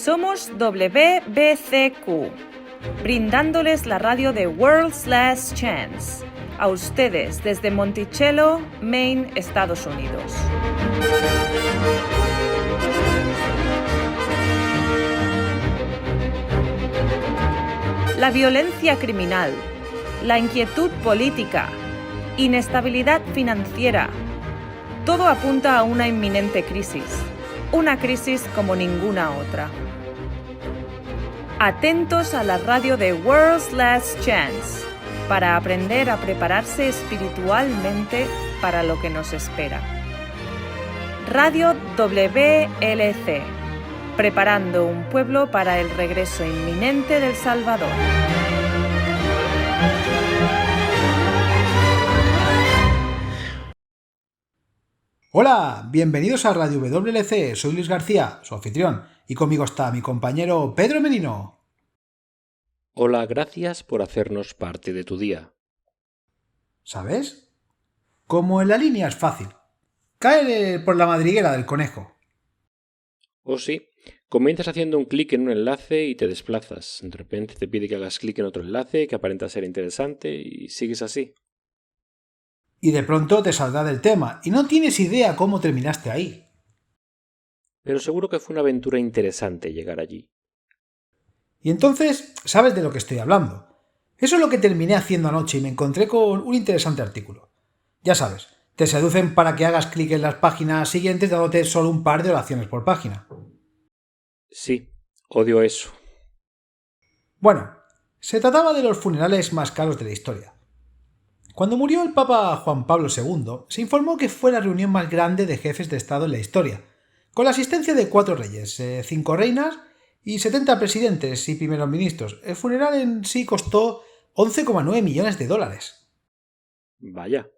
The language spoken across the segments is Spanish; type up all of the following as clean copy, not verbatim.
Somos WBCQ, brindándoles la radio de World's Last Chance, a ustedes desde Monticello, Maine, Estados Unidos. La violencia criminal, la inquietud política, inestabilidad financiera, todo apunta a una inminente crisis, una crisis como ninguna otra. Atentos a la radio de World's Last Chance para aprender a prepararse espiritualmente para lo que nos espera. Radio WLC, preparando un pueblo para el regreso inminente del Salvador. Hola, bienvenidos a Radio WLC, soy Luis García, su anfitrión, y conmigo está mi compañero Pedro Merino. Hola, gracias por hacernos parte de tu día. ¿Sabes? Como en la línea es fácil, cae por la madriguera del conejo. O sí, comienzas haciendo un clic en un enlace y te desplazas. De repente te pide que hagas clic en otro enlace que aparenta ser interesante y sigues así. Y de pronto te saldrá del tema y no tienes idea cómo terminaste ahí. Pero seguro que fue una aventura interesante llegar allí. Y entonces sabes de lo que estoy hablando. Eso es lo que terminé haciendo anoche y me encontré con un interesante artículo. Ya sabes, te seducen para que hagas clic en las páginas siguientes dándote solo un par de oraciones por página. Sí, odio eso. Bueno, se trataba de los funerales más caros de la historia. Cuando murió el Papa Juan Pablo II, se informó que fue la reunión más grande de jefes de Estado en la historia, con la asistencia de 4 reyes, 5 reinas y 70 presidentes y primeros ministros. El funeral en sí costó 11,9 millones de dólares. Vaya.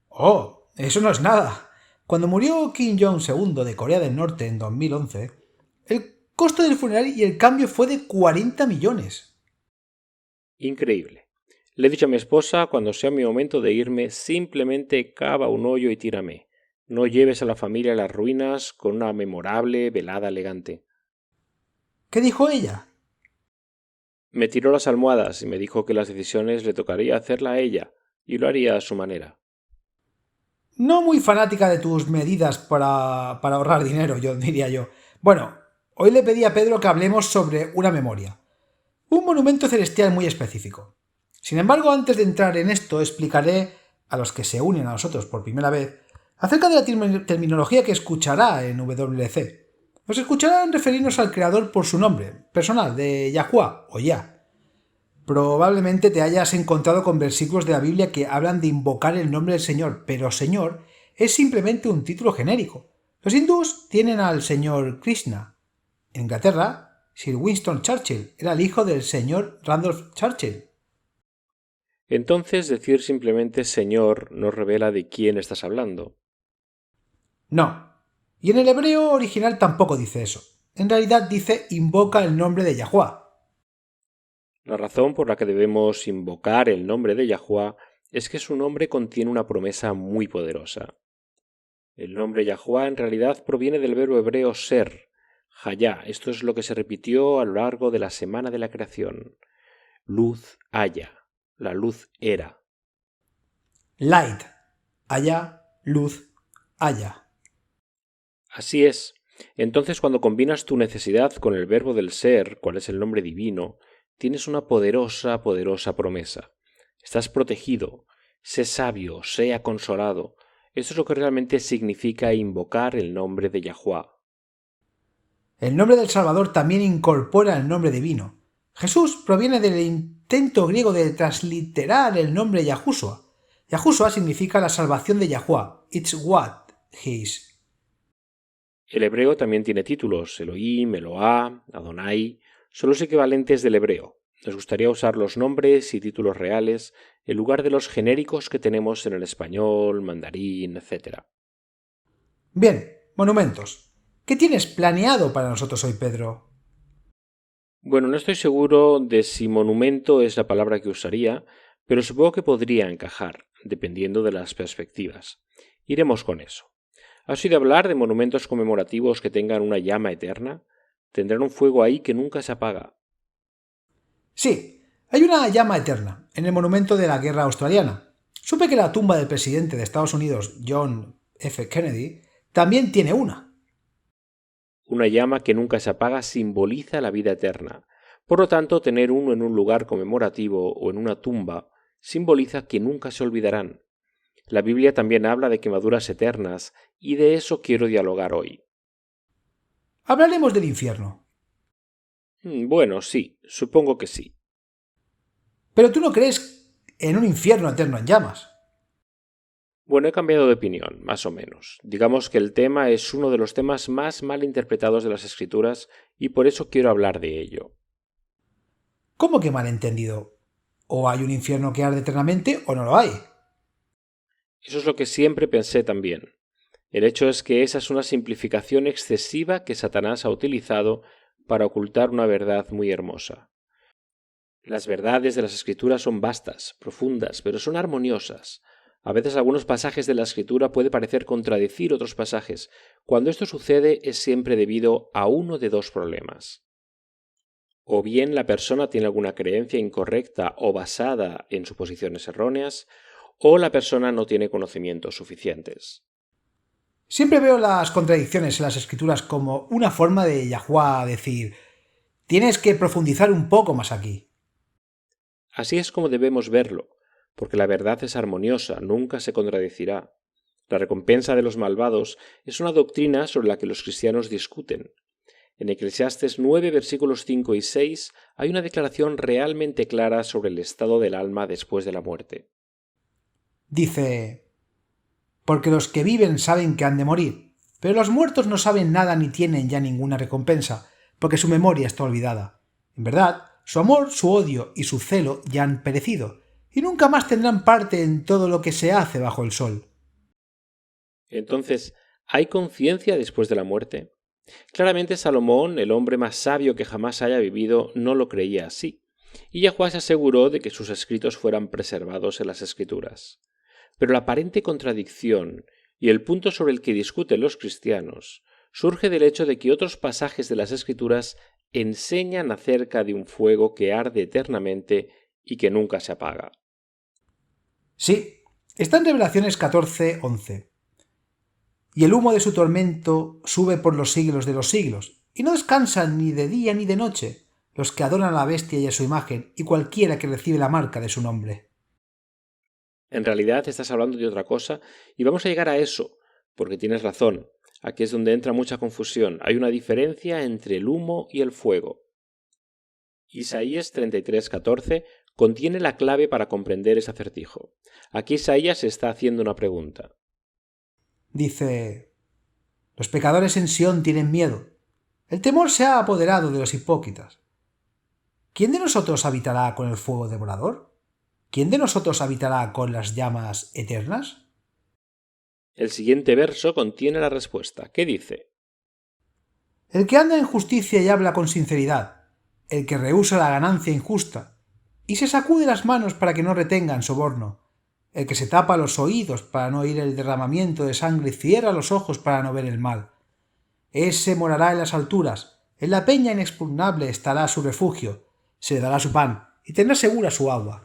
¡Oh! Eso no es nada. Cuando murió Kim Jong-il de Corea del Norte en 2011, el costo del funeral y el cambio fue de 40 millones. Increíble. Le he dicho a mi esposa, cuando sea mi momento de irme, simplemente cava un hoyo y tírame. No lleves a la familia a las ruinas con una memorable velada elegante. ¿Qué dijo ella? Me tiró las almohadas y me dijo que las decisiones le tocaría hacerla a ella, y lo haría a su manera. No muy fanática de tus medidas para ahorrar dinero, diría yo. Bueno, hoy le pedí a Pedro que hablemos sobre una memoria. Un monumento celestial muy específico. Sin embargo, antes de entrar en esto, explicaré a los que se unen a nosotros por primera vez acerca de la terminología que escuchará en WLC. Nos escucharán referirnos al creador por su nombre personal, de Yahuwah o Yah. Probablemente te hayas encontrado con versículos de la Biblia que hablan de invocar el nombre del Señor, pero Señor es simplemente un título genérico. Los hindús tienen al Señor Krishna. En Inglaterra, Sir Winston Churchill era el hijo del señor Randolph Churchill. Entonces decir simplemente Señor no revela de quién estás hablando. No. Y en el hebreo original tampoco dice eso. En realidad dice invoca el nombre de Yahuwah. La razón por la que debemos invocar el nombre de Yahuwah es que su nombre contiene una promesa muy poderosa. El nombre Yahuwah en realidad proviene del verbo hebreo ser, hayá. Esto es lo que se repitió a lo largo de la semana de la creación. Luz haya. La luz era. Light. Haya, luz, haya. Así es. Entonces, cuando combinas tu necesidad con el verbo del ser, cuál es el nombre divino, tienes una poderosa, poderosa promesa. Estás protegido. Sé sabio, sea consolado. Eso es lo que realmente significa invocar el nombre de Yahuwah. El nombre del Salvador también incorpora el nombre divino. Jesús proviene del intento griego de transliterar el nombre Yahushua. Yahushua significa la salvación de Yahuwah. It's what he is. El hebreo también tiene títulos. Elohim, Eloá, Adonai. Son los equivalentes del hebreo. Nos gustaría usar los nombres y títulos reales en lugar de los genéricos que tenemos en el español, mandarín, etc. Bien, monumentos. ¿Qué tienes planeado para nosotros hoy, Pedro? Bueno, no estoy seguro de si monumento es la palabra que usaría, pero supongo que podría encajar, dependiendo de las perspectivas. Iremos con eso. ¿Has oído hablar de monumentos conmemorativos que tengan una llama eterna? Tendrán un fuego ahí que nunca se apaga. Sí, hay una llama eterna en el monumento de la guerra australiana. Supe que la tumba del presidente de Estados Unidos, John F. Kennedy, también tiene una. Una llama que nunca se apaga simboliza la vida eterna. Por lo tanto, tener uno en un lugar conmemorativo o en una tumba simboliza que nunca se olvidarán. La Biblia también habla de quemaduras eternas y de eso quiero dialogar hoy. Hablaremos del infierno. Bueno, sí, supongo que sí. Pero tú no crees en un infierno eterno en llamas. Bueno, he cambiado de opinión, más o menos. Digamos que el tema es uno de los temas más mal interpretados de las Escrituras y por eso quiero hablar de ello. ¿Cómo que malentendido? ¿O hay un infierno que arde eternamente o no lo hay? Eso es lo que siempre pensé también. El hecho es que esa es una simplificación excesiva que Satanás ha utilizado para ocultar una verdad muy hermosa. Las verdades de las Escrituras son vastas, profundas, pero son armoniosas. A veces algunos pasajes de la Escritura puede parecer contradecir otros pasajes. Cuando esto sucede es siempre debido a uno de dos problemas. O bien la persona tiene alguna creencia incorrecta o basada en suposiciones erróneas, o la persona no tiene conocimientos suficientes. Siempre veo las contradicciones en las escrituras como una forma de Yahuwah decir, tienes que profundizar un poco más aquí. Así es como debemos verlo, porque la verdad es armoniosa, nunca se contradecirá. La recompensa de los malvados es una doctrina sobre la que los cristianos discuten. En Eclesiastes 9, versículos 5 y 6 hay una declaración realmente clara sobre el estado del alma después de la muerte. Dice, porque los que viven saben que han de morir, pero los muertos no saben nada ni tienen ya ninguna recompensa, porque su memoria está olvidada. En verdad, su amor, su odio y su celo ya han perecido, y nunca más tendrán parte en todo lo que se hace bajo el sol. Entonces, ¿hay conciencia después de la muerte? Claramente Salomón, el hombre más sabio que jamás haya vivido, no lo creía así, y Yahuwah se aseguró de que sus escritos fueran preservados en las Escrituras. Pero la aparente contradicción y el punto sobre el que discuten los cristianos surge del hecho de que otros pasajes de las Escrituras enseñan acerca de un fuego que arde eternamente y que nunca se apaga. Sí, está en Revelaciones 14:11. Y el humo de su tormento sube por los siglos de los siglos, y no descansan ni de día ni de noche los que adoran a la bestia y a su imagen, y cualquiera que recibe la marca de su nombre. En realidad estás hablando de otra cosa, y vamos a llegar a eso, porque tienes razón. Aquí es donde entra mucha confusión. Hay una diferencia entre el humo y el fuego. Isaías 33:14 contiene la clave para comprender ese acertijo. Aquí Isaías está haciendo una pregunta. Dice, los pecadores en Sión tienen miedo. El temor se ha apoderado de los hipócritas. ¿Quién de nosotros habitará con el fuego devorador? ¿Quién de nosotros habitará con las llamas eternas? El siguiente verso contiene la respuesta. ¿Qué dice? El que anda en justicia y habla con sinceridad, el que rehúsa la ganancia injusta, y se sacude las manos para que no retengan soborno, el que se tapa los oídos para no oír el derramamiento de sangre y cierra los ojos para no ver el mal. Ese morará en las alturas, en la peña inexpugnable estará su refugio, se le dará su pan y tendrá segura su agua.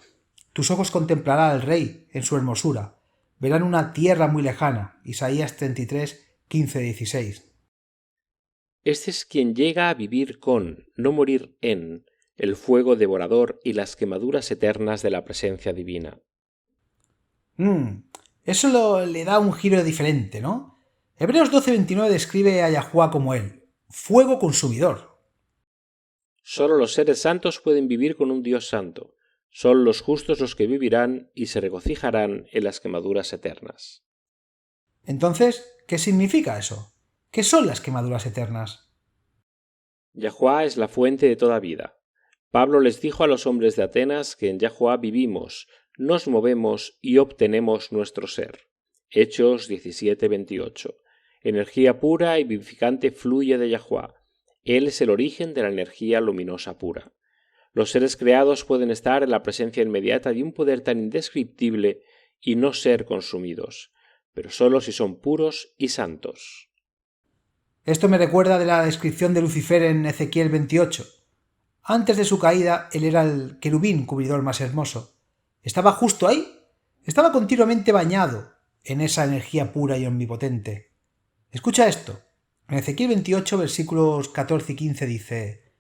Tus ojos contemplará al rey en su hermosura, verán una tierra muy lejana. Isaías 33, 15-16. Este es quien llega a vivir con, no morir en, el fuego devorador y las quemaduras eternas de la presencia divina. Eso le da un giro diferente, ¿no? Hebreos 12:29 describe a Yahuwah como él, fuego consumidor. Solo los seres santos pueden vivir con un Dios santo. Son los justos los que vivirán y se regocijarán en las quemaduras eternas. Entonces, ¿qué significa eso? ¿Qué son las quemaduras eternas? Yahuwah es la fuente de toda vida. Pablo les dijo a los hombres de Atenas que en Yahuwah vivimos, nos movemos y obtenemos nuestro ser. Hechos 17:28. Energía pura y vivificante fluye de Yahuwah. Él es el origen de la energía luminosa pura. Los seres creados pueden estar en la presencia inmediata de un poder tan indescriptible y no ser consumidos, pero solo si son puros y santos. Esto me recuerda de la descripción de Lucifer en Ezequiel 28. Antes de su caída, él era el querubín cubridor más hermoso. Estaba justo ahí. Estaba continuamente bañado en esa energía pura y omnipotente. Escucha esto. En Ezequiel 28, versículos 14 y 15 dice: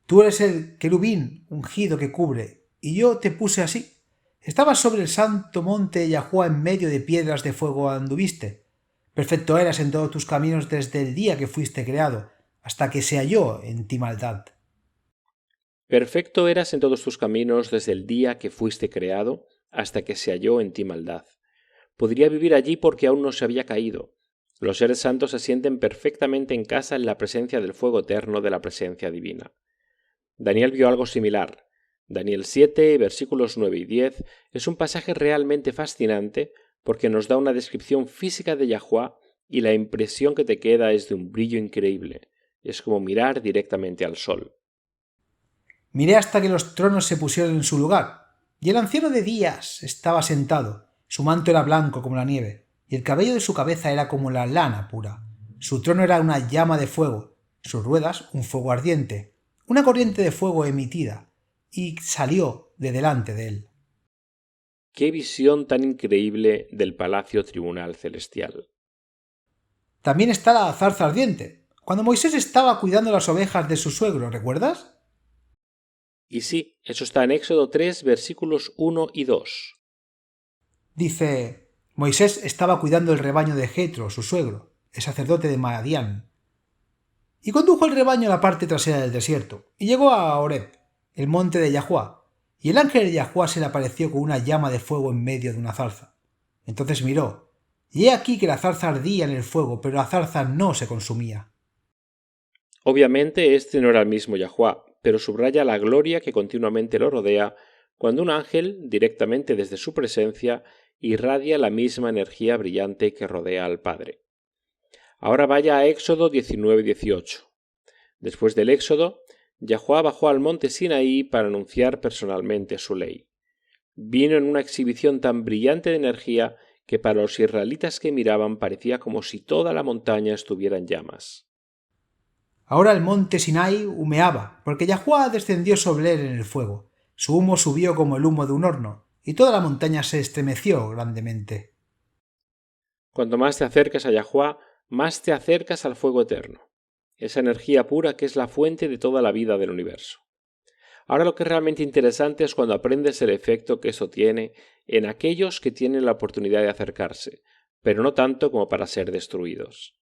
Tú eres el querubín ungido que cubre, y yo te puse así. Estabas sobre el santo monte Yahuá, en medio de piedras de fuego anduviste. Perfecto eras en todos tus caminos desde el día que fuiste creado, hasta que se halló en ti maldad. Perfecto eras en todos tus caminos desde el día que fuiste creado, hasta que se halló en ti maldad. Podría vivir allí porque aún no se había caído. Los seres santos se sienten perfectamente en casa en la presencia del fuego eterno de la presencia divina. Daniel vio algo similar. Daniel 7, versículos 9 y 10, es un pasaje realmente fascinante porque nos da una descripción física de Yahuá y la impresión que te queda es de un brillo increíble. Es como mirar directamente al sol. Miré hasta que los tronos se pusieron en su lugar, y el anciano de días estaba sentado. Su manto era blanco como la nieve, y el cabello de su cabeza era como la lana pura. Su trono era una llama de fuego, sus ruedas un fuego ardiente, una corriente de fuego emitida, y salió de delante de él. ¡Qué visión tan increíble del palacio tribunal celestial! También está la zarza ardiente, cuando Moisés estaba cuidando las ovejas de su suegro, ¿recuerdas? Y sí, eso está en Éxodo 3, versículos 1 y 2. Dice: Moisés estaba cuidando el rebaño de Jetro, su suegro, el sacerdote de Madián, y condujo el rebaño a la parte trasera del desierto, y llegó a Horeb, el monte de Yahuá, y el ángel de Yahuá se le apareció con una llama de fuego en medio de una zarza. Entonces miró, y he aquí que la zarza ardía en el fuego, pero la zarza no se consumía. Obviamente este no era el mismo Yahuá, pero subraya la gloria que continuamente lo rodea cuando un ángel, directamente desde su presencia, irradia la misma energía brillante que rodea al Padre. Ahora vaya a Éxodo 19-18. Después del Éxodo, Yahuá bajó al monte Sinaí para anunciar personalmente su ley. Vino en una exhibición tan brillante de energía que para los israelitas que miraban parecía como si toda la montaña estuviera en llamas. Ahora el monte Sinai humeaba, porque Yahuá descendió sobre él en el fuego. Su humo subió como el humo de un horno, y toda la montaña se estremeció grandemente. Cuanto más te acercas a Yahuá, más te acercas al fuego eterno, esa energía pura que es la fuente de toda la vida del universo. Ahora lo que es realmente interesante es cuando aprendes el efecto que eso tiene en aquellos que tienen la oportunidad de acercarse, pero no tanto como para ser destruidos.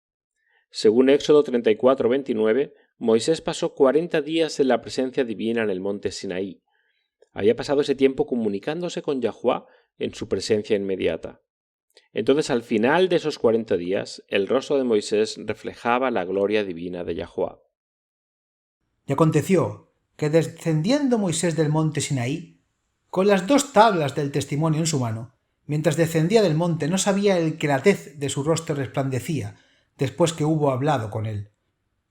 Según Éxodo 34-29, Moisés pasó 40 días en la presencia divina en el monte Sinaí. Había pasado ese tiempo comunicándose con Yahuá en su presencia inmediata. Entonces, al final de esos 40 días, el rostro de Moisés reflejaba la gloria divina de Yahuá. Y aconteció que descendiendo Moisés del monte Sinaí, con las 2 tablas del testimonio en su mano, mientras descendía del monte no sabía el que la tez de su rostro resplandecía, después que hubo hablado con él.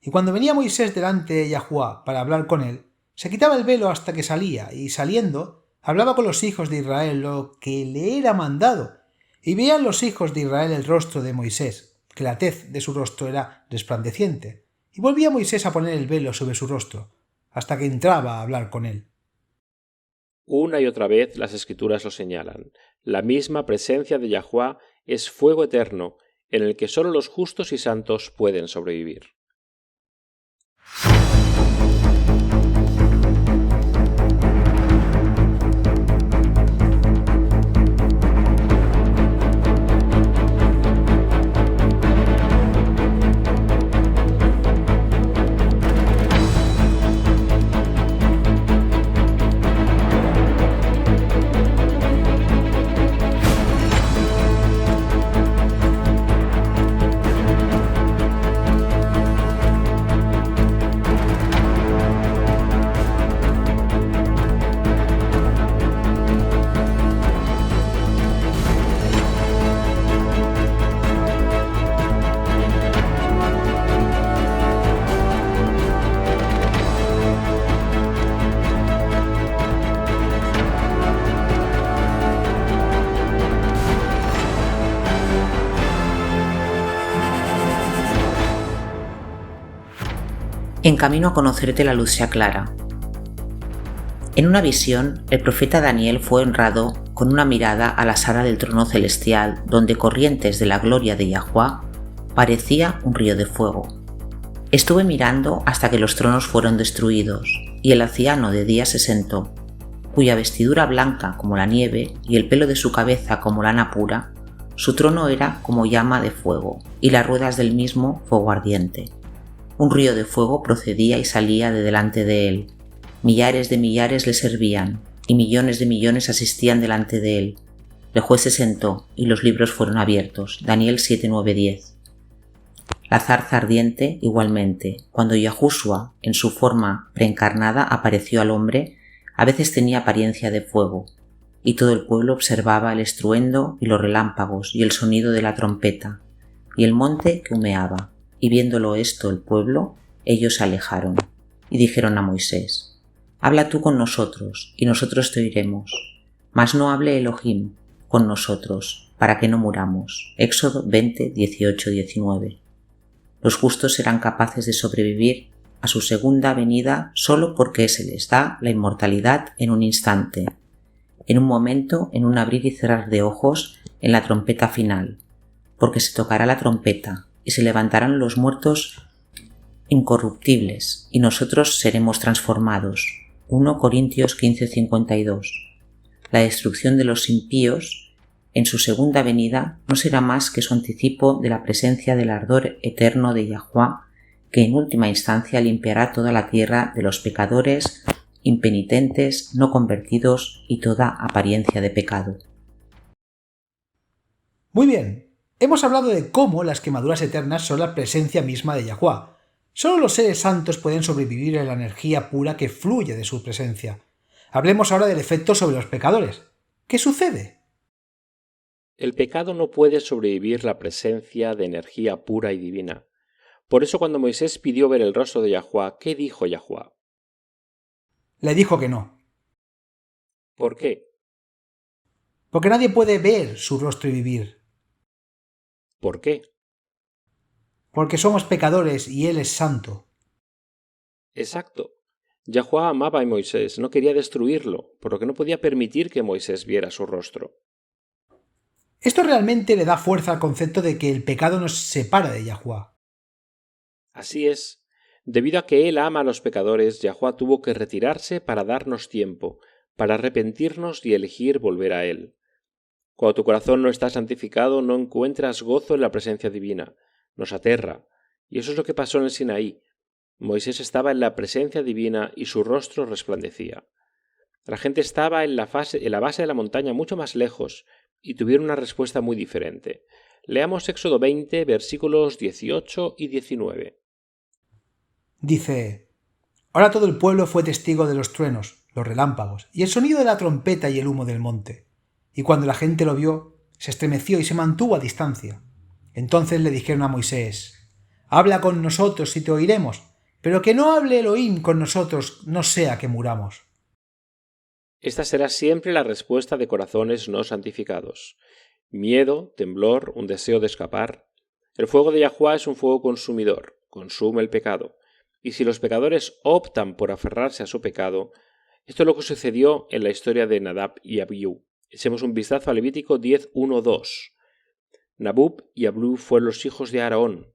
Y cuando venía Moisés delante de Yahuá para hablar con él, se quitaba el velo hasta que salía, y saliendo, hablaba con los hijos de Israel lo que le era mandado, y veían los hijos de Israel el rostro de Moisés, que la tez de su rostro era resplandeciente, y volvía Moisés a poner el velo sobre su rostro, hasta que entraba a hablar con él. Una y otra vez las Escrituras lo señalan. La misma presencia de Yahuá es fuego eterno, en el que sólo los justos y santos pueden sobrevivir. En camino a conocerte la luz se aclara. En una visión, el profeta Daniel fue honrado con una mirada a la sala del trono celestial, donde corrientes de la gloria de Yahuwah parecía un río de fuego. Estuve mirando hasta que los tronos fueron destruidos, y el anciano de día se sentó, cuya vestidura blanca como la nieve y el pelo de su cabeza como lana pura, su trono era como llama de fuego, y las ruedas del mismo fuego ardiente. Un río de fuego procedía y salía de delante de él. Millares de millares le servían, y millones de millones asistían delante de él. El juez se sentó, y los libros fueron abiertos. Daniel 7, 9, 10. La zarza ardiente, igualmente, cuando Yahushua, en su forma preencarnada, apareció al hombre, a veces tenía apariencia de fuego, y todo el pueblo observaba el estruendo y los relámpagos y el sonido de la trompeta, y el monte que humeaba. Y viéndolo esto el pueblo, ellos se alejaron, y dijeron a Moisés: Habla tú con nosotros, y nosotros te oiremos. Mas no hable Elohim con nosotros, para que no muramos. Éxodo 20, 18, 19. Los justos serán capaces de sobrevivir a su segunda venida solo porque se les da la inmortalidad en un instante, en un momento, en un abrir y cerrar de ojos, en la trompeta final, porque se tocará la trompeta y se levantarán los muertos incorruptibles y nosotros seremos transformados. 1 Corintios 15:52. La destrucción de los impíos en su segunda venida no será más que su anticipo de la presencia del ardor eterno de Yahuwah, que en última instancia limpiará toda la tierra de los pecadores, impenitentes, no convertidos y toda apariencia de pecado. Muy bien, hemos hablado de cómo las quemaduras eternas son la presencia misma de Yahuwah. Solo los seres santos pueden sobrevivir en la energía pura que fluye de su presencia. Hablemos ahora del efecto sobre los pecadores. ¿Qué sucede? El pecado no puede sobrevivir la presencia de energía pura y divina. Por eso cuando Moisés pidió ver el rostro de Yahuwah, ¿qué dijo Yahuwah? Le dijo que no. ¿Por qué? Porque nadie puede ver su rostro y vivir. ¿Por qué? Porque somos pecadores y Él es santo. Exacto. Yahuwah amaba a Moisés, no quería destruirlo, por lo que no podía permitir que Moisés viera su rostro. Esto realmente le da fuerza al concepto de que el pecado nos separa de Yahuwah. Así es. Debido a que Él ama a los pecadores, Yahuwah tuvo que retirarse para darnos tiempo, para arrepentirnos y elegir volver a Él. Cuando tu corazón no está santificado, no encuentras gozo en la presencia divina. Nos aterra. Y eso es lo que pasó en el Sinaí. Moisés estaba en la presencia divina y su rostro resplandecía. La gente estaba en la base de la montaña mucho más lejos y tuvieron una respuesta muy diferente. Leamos Éxodo 20, versículos 18 y 19. Dice: Ahora todo el pueblo fue testigo de los truenos, los relámpagos, y el sonido de la trompeta y el humo del monte. Y cuando la gente lo vio, se estremeció y se mantuvo a distancia. Entonces le dijeron a Moisés: Habla con nosotros y te oiremos, pero que no hable Elohim con nosotros, no sea que muramos. Esta será siempre la respuesta de corazones no santificados. Miedo, temblor, un deseo de escapar. El fuego de Yahuwah es un fuego consumidor, consume el pecado. Y si los pecadores optan por aferrarse a su pecado, esto es lo que sucedió en la historia de Nadab y Abiú. Echemos un vistazo a Levítico 10:1-2. Nadab y Abiú fueron los hijos de Aarón.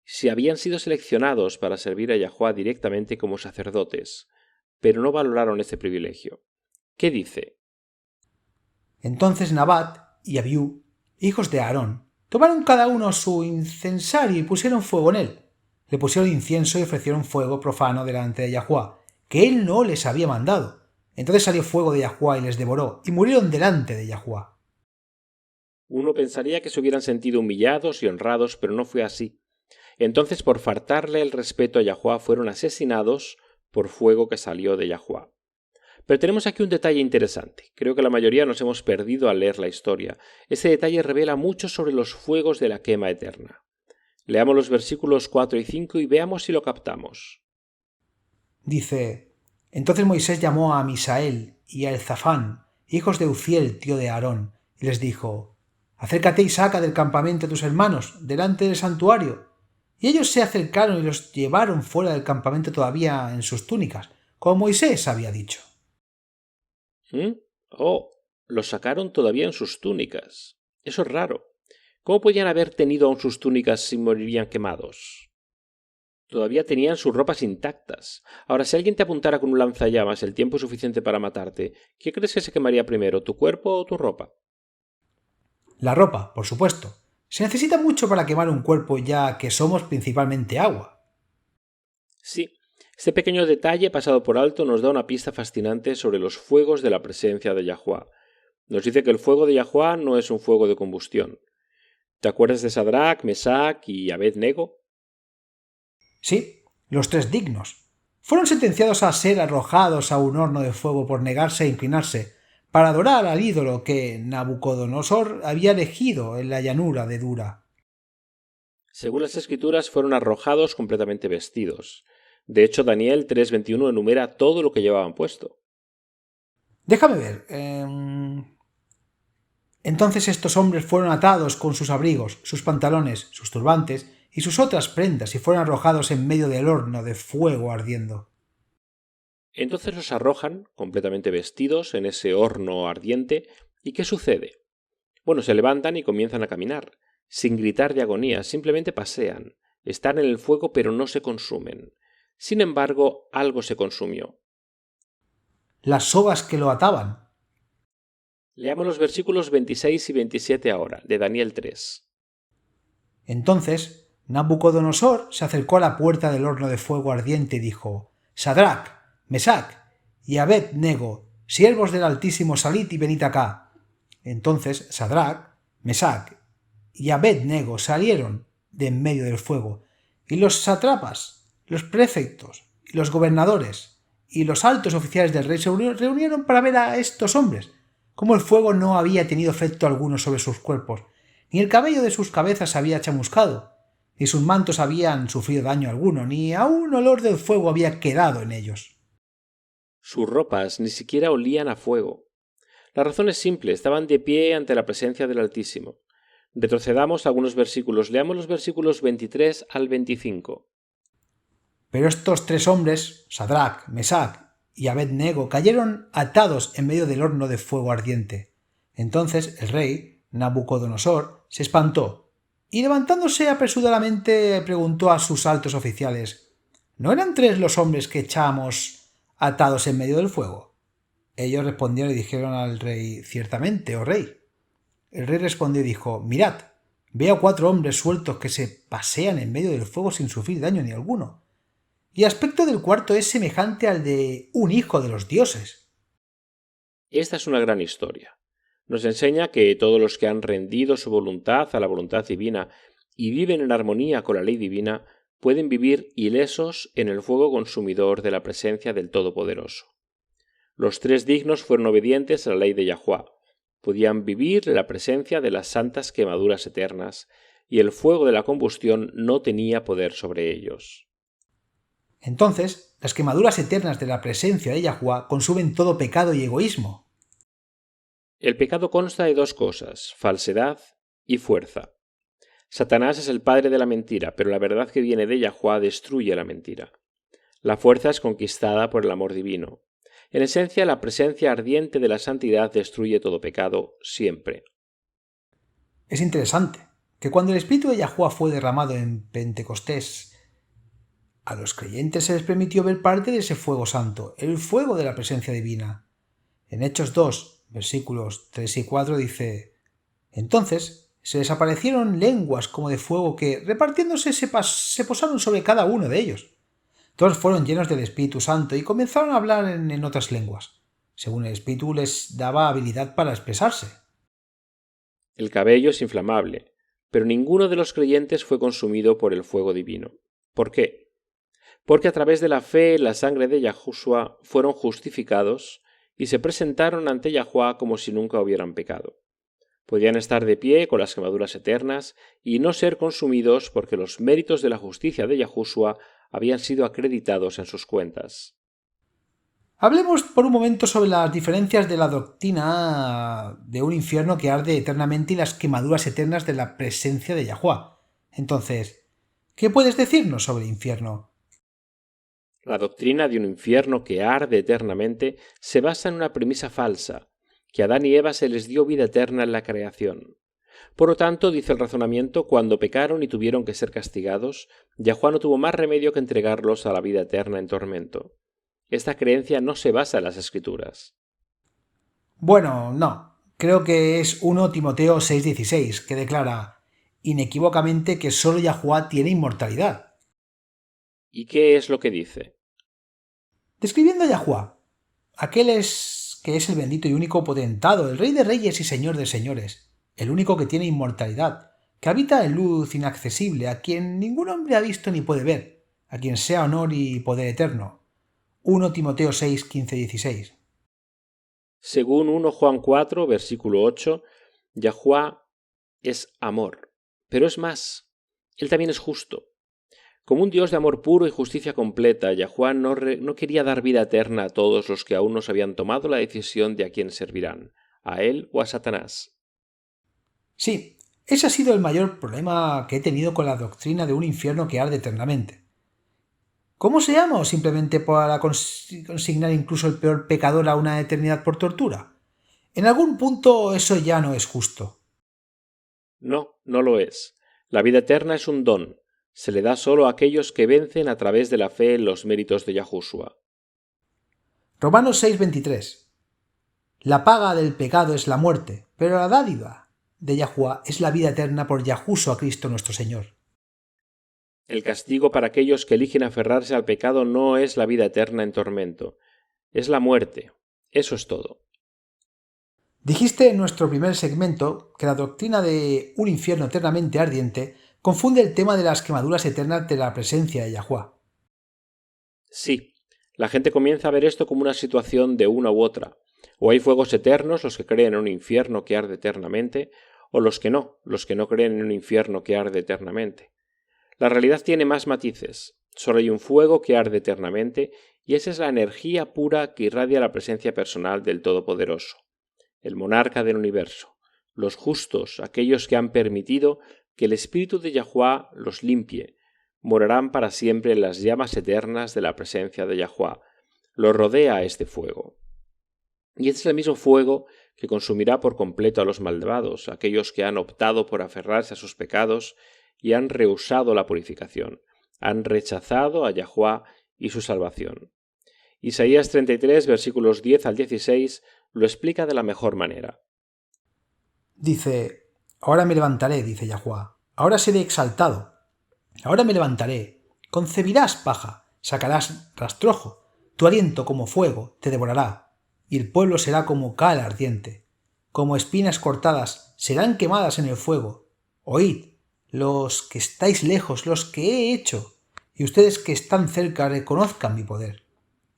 Si habían sido seleccionados para servir a Yahuwah directamente como sacerdotes, pero no valoraron este privilegio. ¿Qué dice? Entonces Nabat y Abiú, hijos de Aarón, tomaron cada uno su incensario y pusieron fuego en él. Le pusieron incienso y ofrecieron fuego profano delante de Yahuwah, que él no les había mandado. Entonces salió fuego de Yahuwah y les devoró, y murieron delante de Yahuwah. Uno pensaría que se hubieran sentido humillados y honrados, pero no fue así. Entonces, por faltarle el respeto a Yahuwah, fueron asesinados por fuego que salió de Yahuwah. Pero tenemos aquí un detalle interesante. Creo que la mayoría nos hemos perdido al leer la historia. Este detalle revela mucho sobre los fuegos de la quema eterna. Leamos los versículos 4 y 5 y veamos si lo captamos. Dice: Entonces Moisés llamó a Misael y a Elzafán, hijos de Uziel, tío de Aarón, y les dijo: Acércate y saca del campamento a tus hermanos, delante del santuario. y ellos se acercaron y los llevaron fuera del campamento todavía en sus túnicas, como Moisés había dicho. Oh, los sacaron todavía en sus túnicas. Eso es raro. ¿Cómo podían haber tenido aún sus túnicas si morirían quemados? Todavía tenían sus ropas intactas. Ahora, si alguien te apuntara con un lanzallamas el tiempo suficiente para matarte, ¿qué crees que se quemaría primero, tu cuerpo o tu ropa? La ropa, por supuesto. Se necesita mucho para quemar un cuerpo, ya que somos principalmente agua. Sí, este pequeño detalle pasado por alto nos da una pista fascinante sobre los fuegos de la presencia de Yahuwah. Nos dice que el fuego de Yahuwah no es un fuego de combustión. ¿Te acuerdas de Sadrach, Mesach y Abed-Nego? Sí, los tres dignos. Fueron sentenciados a ser arrojados a un horno de fuego por negarse a inclinarse para adorar al ídolo que Nabucodonosor había elegido en la llanura de Dura. Según las escrituras, fueron arrojados completamente vestidos. De hecho, Daniel 3:21 enumera todo lo que llevaban puesto. Déjame ver. Entonces estos hombres fueron atados con sus abrigos, sus pantalones, sus turbantes y sus otras prendas y fueron arrojados en medio del horno de fuego ardiendo. Entonces los arrojan, completamente vestidos, en ese horno ardiente, ¿y qué sucede? Bueno, se levantan y comienzan a caminar, sin gritar de agonía, simplemente pasean, están en el fuego pero no se consumen. Sin embargo, algo se consumió. Las sogas que lo ataban. Leamos los versículos 26 y 27 ahora, de Daniel 3. Entonces Nabucodonosor se acercó a la puerta del horno de fuego ardiente y dijo: Sadrach, Mesach y Abed-Nego, siervos del Altísimo, salid y venid acá. Entonces Sadrach, Mesach y Abed-Nego salieron de en medio del fuego, y los sátrapas, los prefectos y los gobernadores y los altos oficiales del rey se reunieron para ver a estos hombres, como el fuego no había tenido efecto alguno sobre sus cuerpos, ni el cabello de sus cabezas había chamuscado, ni sus mantos habían sufrido daño alguno, ni aun olor del fuego había quedado en ellos. Sus ropas ni siquiera olían a fuego. La razón es simple, estaban de pie ante la presencia del Altísimo. Retrocedamos algunos versículos, leamos los versículos 23 al 25. Pero estos tres hombres, Sadrach, Mesach y Abed-Nego, cayeron atados en medio del horno de fuego ardiente. Entonces el rey, Nabucodonosor, se espantó y levantándose apresuradamente preguntó a sus altos oficiales: ¿No eran tres los hombres que echamos atados en medio del fuego? Ellos respondieron y dijeron al rey: Ciertamente, oh rey. El rey respondió y dijo: Mirad, veo 4 hombres sueltos que se pasean en medio del fuego sin sufrir daño ni alguno. Y el aspecto del cuarto es semejante al de un hijo de los dioses. Esta es una gran historia. Nos enseña que todos los que han rendido su voluntad a la voluntad divina y viven en armonía con la ley divina pueden vivir ilesos en el fuego consumidor de la presencia del Todopoderoso. Los tres dignos fueron obedientes a la ley de Yahuwah. Podían vivir en la presencia de las santas quemaduras eternas y el fuego de la combustión no tenía poder sobre ellos. Entonces, las quemaduras eternas de la presencia de Yahuwah consumen todo pecado y egoísmo. El pecado consta de 2 cosas, falsedad y fuerza. Satanás es el padre de la mentira, pero la verdad que viene de Yahuwah destruye la mentira. La fuerza es conquistada por el amor divino. En esencia, la presencia ardiente de la santidad destruye todo pecado, siempre. Es interesante que cuando el Espíritu de Yahuwah fue derramado en Pentecostés, a los creyentes se les permitió ver parte de ese fuego santo, el fuego de la presencia divina. En Hechos 2, versículos 3 y 4 dice: Entonces se les aparecieron lenguas como de fuego que, repartiéndose, se posaron sobre cada uno de ellos. Todos fueron llenos del Espíritu Santo y comenzaron a hablar en otras lenguas, según el Espíritu les daba habilidad para expresarse. El cabello es inflamable, pero ninguno de los creyentes fue consumido por el fuego divino. ¿Por qué? Porque a través de la fe en la sangre de Yahushua fueron justificados y se presentaron ante Yahuwah como si nunca hubieran pecado. Podían estar de pie con las quemaduras eternas y no ser consumidos porque los méritos de la justicia de Yahushua habían sido acreditados en sus cuentas. Hablemos por un momento sobre las diferencias de la doctrina de un infierno que arde eternamente y las quemaduras eternas de la presencia de Yahuwah. Entonces, ¿Qué puedes decirnos sobre el infierno? La doctrina de un infierno que arde eternamente se basa en una premisa falsa, que a Adán y Eva se les dio vida eterna en la creación. Por lo tanto, dice el razonamiento, cuando pecaron y tuvieron que ser castigados, Yahuwá no tuvo más remedio que entregarlos a la vida eterna en tormento. Esta creencia no se basa en las Escrituras. Bueno, no. Creo que es 1 Timoteo 6:16, que declara inequívocamente que solo Yahuwá tiene inmortalidad. ¿Y qué es lo que dice? Describiendo a Yahuwá, aquel es que es el bendito y único potentado, el Rey de reyes y Señor de señores, el único que tiene inmortalidad, que habita en luz inaccesible, a quien ningún hombre ha visto ni puede ver, a quien sea honor y poder eterno. 1 Timoteo 6, 15, 16. Según 1 Juan 4, versículo 8, Yahuwá es amor, pero es más, Él también es justo. Como un Dios de amor puro y justicia completa, Yahuwá no quería dar vida eterna a todos los que aún no se habían tomado la decisión de a quién servirán, a Él o a Satanás. Sí, ese ha sido el mayor problema que he tenido con la doctrina de un infierno que arde eternamente. ¿Cómo se llama o simplemente para consignar incluso el peor pecador a una eternidad por tortura? En algún punto eso ya no es justo. No, no lo es. La vida eterna es un don. Se le da solo a aquellos que vencen a través de la fe en los méritos de Yahushua. Romanos 6:23. La paga del pecado es la muerte, pero la dádiva de Yahuwá es la vida eterna por Yahushua Cristo nuestro Señor. El castigo para aquellos que eligen aferrarse al pecado no es la vida eterna en tormento, es la muerte. Eso es todo. Dijiste en nuestro primer segmento que la doctrina de un infierno eternamente ardiente confunde el tema de las quemaduras eternas de la presencia de Yahuwá. Sí, la gente comienza a ver esto como una situación de una u otra. O hay fuegos eternos, los que creen en un infierno que arde eternamente, o los que no creen en un infierno que arde eternamente. La realidad tiene más matices. Solo hay un fuego que arde eternamente, y esa es la energía pura que irradia la presencia personal del Todopoderoso, el monarca del universo, los justos, aquellos que han permitido que el Espíritu de Yahuwá los limpie, morarán para siempre en las llamas eternas de la presencia de Yahuwá. Los rodea este fuego. Y este es el mismo fuego que consumirá por completo a los malvados, aquellos que han optado por aferrarse a sus pecados y han rehusado la purificación, han rechazado a Yahuwá y su salvación. Isaías 33, versículos 10 al 16, lo explica de la mejor manera. Dice, ahora me levantaré, dice Yahuwá, ahora seré exaltado, ahora me levantaré, concebirás paja, sacarás rastrojo, tu aliento como fuego te devorará, y el pueblo será como cal ardiente, como espinas cortadas serán quemadas en el fuego. Oíd, los que estáis lejos, los que he hecho, y ustedes que están cerca reconozcan mi poder.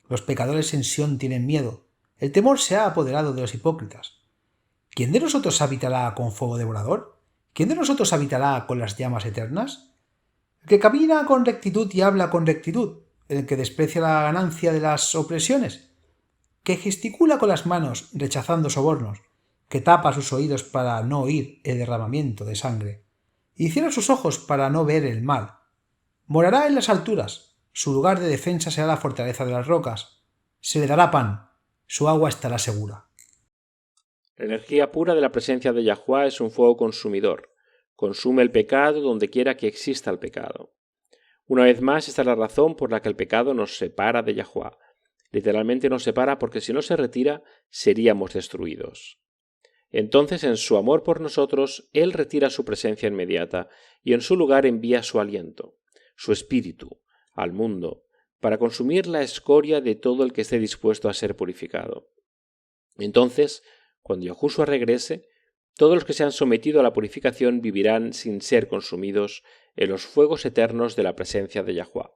Los pecadores en Sión tienen miedo, el temor se ha apoderado de los hipócritas. ¿Quién de nosotros habitará con fuego devorador? ¿Quién de nosotros habitará con las llamas eternas? El que camina con rectitud y habla con rectitud, el que desprecia la ganancia de las opresiones, que gesticula con las manos rechazando sobornos, que tapa sus oídos para no oír el derramamiento de sangre, y cierra sus ojos para no ver el mal. Morará en las alturas, su lugar de defensa será la fortaleza de las rocas, se le dará pan, su agua estará segura. La energía pura de la presencia de Yahuwá es un fuego consumidor. Consume el pecado donde quiera que exista el pecado. Una vez más, esta es la razón por la que el pecado nos separa de Yahuwá. Literalmente nos separa porque si no se retira, seríamos destruidos. Entonces, en su amor por nosotros, Él retira su presencia inmediata y en su lugar envía su aliento, su espíritu, al mundo, para consumir la escoria de todo el que esté dispuesto a ser purificado. Entonces, cuando Yahushua regrese, todos los que se han sometido a la purificación vivirán sin ser consumidos en los fuegos eternos de la presencia de Yahuwá.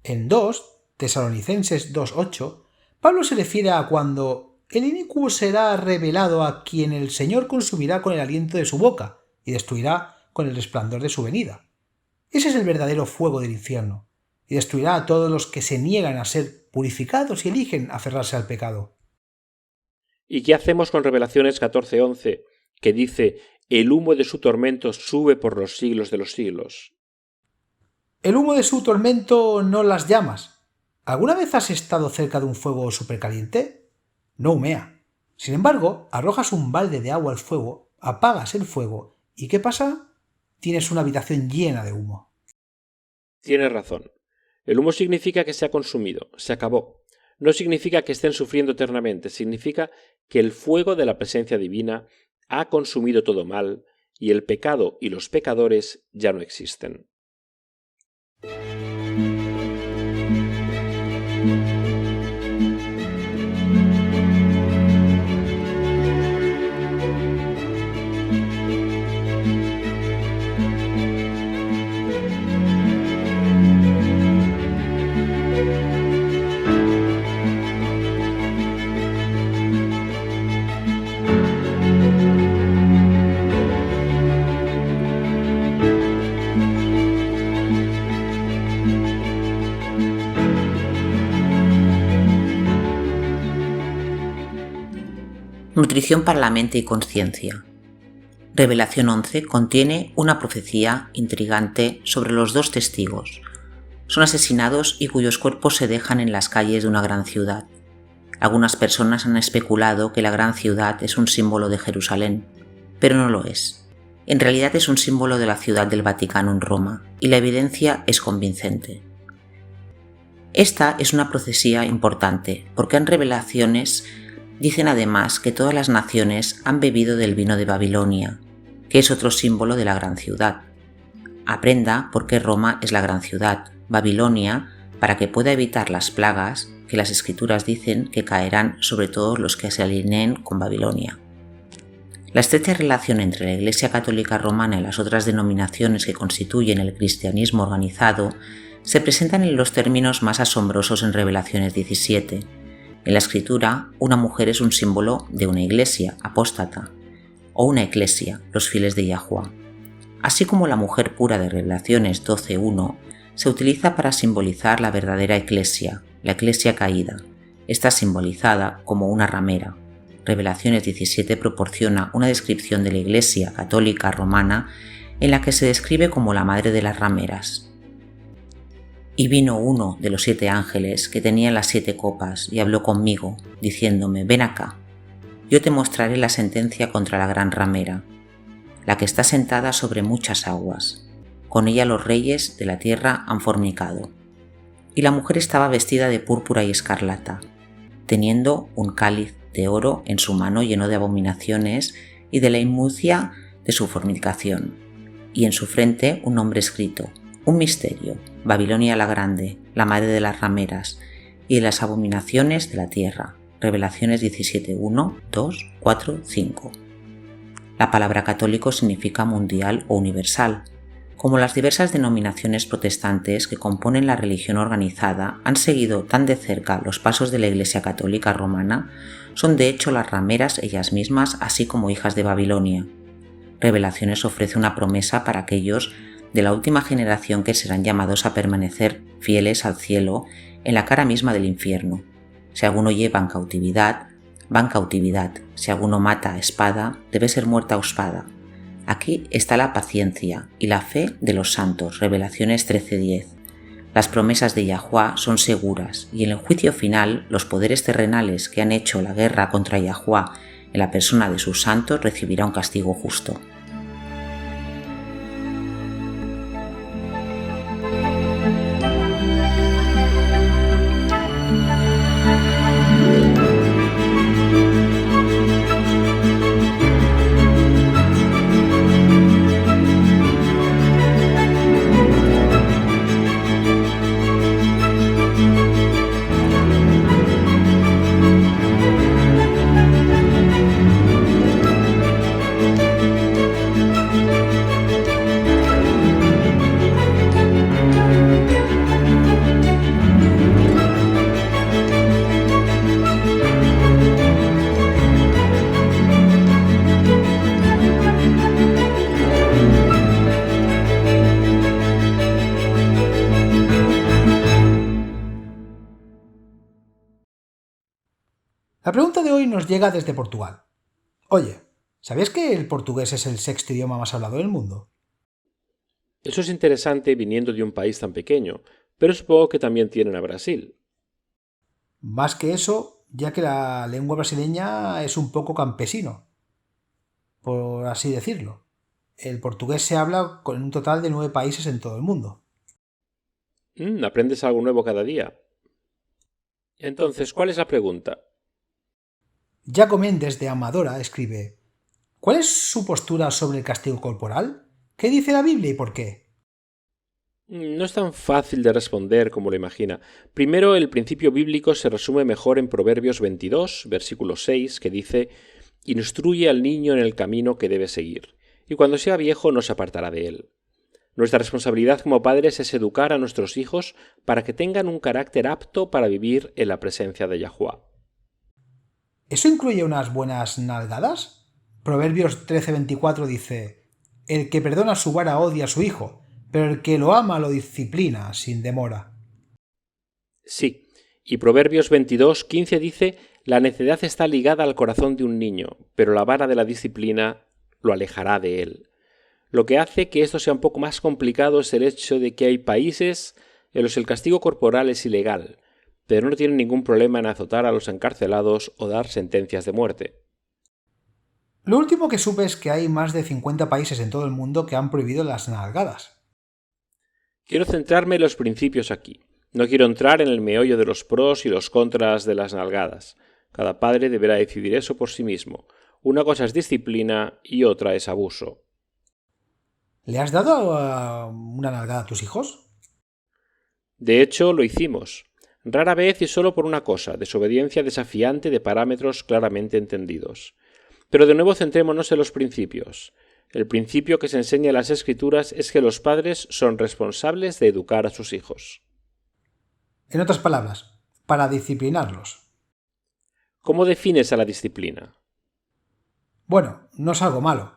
En 2 Tesalonicenses 2:8, Pablo se refiere a cuando el inicuo será revelado a quien el Señor consumirá con el aliento de su boca y destruirá con el resplandor de su venida. Ese es el verdadero fuego del infierno, y destruirá a todos los que se niegan a ser purificados y eligen aferrarse al pecado. ¿Y qué hacemos con Revelaciones 14:11, que dice: el humo de su tormento sube por los siglos de los siglos? El humo de su tormento no las llamas. ¿Alguna vez has estado cerca de un fuego supercaliente? No humea. Sin embargo, arrojas un balde de agua al fuego, apagas el fuego y ¿qué pasa? Tienes una habitación llena de humo. Tienes razón. El humo significa que se ha consumido, se acabó. No significa que estén sufriendo eternamente, significa que el fuego de la presencia divina ha consumido todo mal y el pecado y los pecadores ya no existen. Nutrición para la mente y conciencia. Revelación 11 contiene una profecía intrigante sobre los dos testigos. Son asesinados y cuyos cuerpos se dejan en las calles de una gran ciudad. Algunas personas han especulado que la gran ciudad es un símbolo de Jerusalén, pero no lo es. En realidad es un símbolo de la ciudad del Vaticano en Roma, y la evidencia es convincente. Esta es una profecía importante, porque en Revelaciones dicen además que todas las naciones han bebido del vino de Babilonia, que es otro símbolo de la gran ciudad. Aprenda por qué Roma es la gran ciudad, Babilonia, para que pueda evitar las plagas que las escrituras dicen que caerán sobre todos los que se alineen con Babilonia. La estrecha relación entre la Iglesia Católica Romana y las otras denominaciones que constituyen el cristianismo organizado se presentan en los términos más asombrosos en Revelaciones 17. En la escritura, una mujer es un símbolo de una iglesia apóstata, o una eclesia, los fieles de Yahuwah. Así como la mujer pura de Revelaciones 12.1 se utiliza para simbolizar la verdadera eclesia, la eclesia caída. Está simbolizada como una ramera. Revelaciones 17 proporciona una descripción de la iglesia católica romana en la que se describe como la madre de las rameras. Y vino uno de los 7 ángeles que tenía las 7 copas y habló conmigo, diciéndome: ven acá, yo te mostraré la sentencia contra la gran ramera, la que está sentada sobre muchas aguas. Con ella los reyes de la tierra han fornicado. Y la mujer estaba vestida de púrpura y escarlata, teniendo un cáliz de oro en su mano lleno de abominaciones y de la inmundicia de su fornicación, y en su frente un nombre escrito: un misterio, Babilonia la Grande, la madre de las rameras y de las abominaciones de la tierra. Revelaciones 17.1, 2, 4, 5. La palabra católico significa mundial o universal. Como las diversas denominaciones protestantes que componen la religión organizada han seguido tan de cerca los pasos de la Iglesia Católica Romana, son de hecho las rameras ellas mismas, así como hijas de Babilonia. Revelaciones ofrece una promesa para aquellos de la última generación que serán llamados a permanecer fieles al cielo en la cara misma del infierno. Si alguno lleva en cautividad, va en cautividad. Si alguno mata a espada, debe ser muerta a espada. Aquí está la paciencia y la fe de los santos. Revelaciones 13.10. Las promesas de Yahuwah son seguras y en el juicio final los poderes terrenales que han hecho la guerra contra Yahuwah en la persona de sus santos recibirá un castigo justo. La pregunta de hoy nos llega desde Portugal. Oye, ¿sabías que el portugués es el 6.º idioma más hablado del mundo? Eso es interesante viniendo de un país tan pequeño, pero supongo que también tienen a Brasil. Más que eso, ya que la lengua brasileña es un poco campesino, por así decirlo. El portugués se habla con un total de 9 países en todo el mundo. Aprendes algo nuevo cada día. Entonces, ¿cuál es la pregunta? Jaco Mendes de Amadora escribe: ¿cuál es su postura sobre el castigo corporal? ¿Qué dice la Biblia y por qué? No es tan fácil de responder como lo imagina. Primero, el principio bíblico se resume mejor en Proverbios 22, versículo 6, que dice: «Instruye al niño en el camino que debe seguir, y cuando sea viejo no se apartará de él». Nuestra responsabilidad como padres es educar a nuestros hijos para que tengan un carácter apto para vivir en la presencia de Yahuwá. ¿Eso incluye unas buenas nalgadas? Proverbios 13:24 dice: el que perdona su vara odia a su hijo, pero el que lo ama lo disciplina sin demora. Sí, y Proverbios 22:15 dice: «La necedad está ligada al corazón de un niño, pero la vara de la disciplina lo alejará de él». Lo que hace que esto sea un poco más complicado es el hecho de que hay países en los que el castigo corporal es ilegal, pero no tienen ningún problema en azotar a los encarcelados o dar sentencias de muerte. Lo último que supe es que hay más de 50 países en todo el mundo que han prohibido las nalgadas. Quiero centrarme en los principios aquí. No quiero entrar en el meollo de los pros y los contras de las nalgadas. Cada padre deberá decidir eso por sí mismo. Una cosa es disciplina y otra es abuso. ¿Le has dado una nalgada a tus hijos? De hecho, lo hicimos. Rara vez y solo por una cosa: desobediencia desafiante de parámetros claramente entendidos. Pero de nuevo centrémonos en los principios. El principio que se enseña en las Escrituras es que los padres son responsables de educar a sus hijos. En otras palabras, para disciplinarlos. ¿Cómo defines a la disciplina? Bueno, no es algo malo.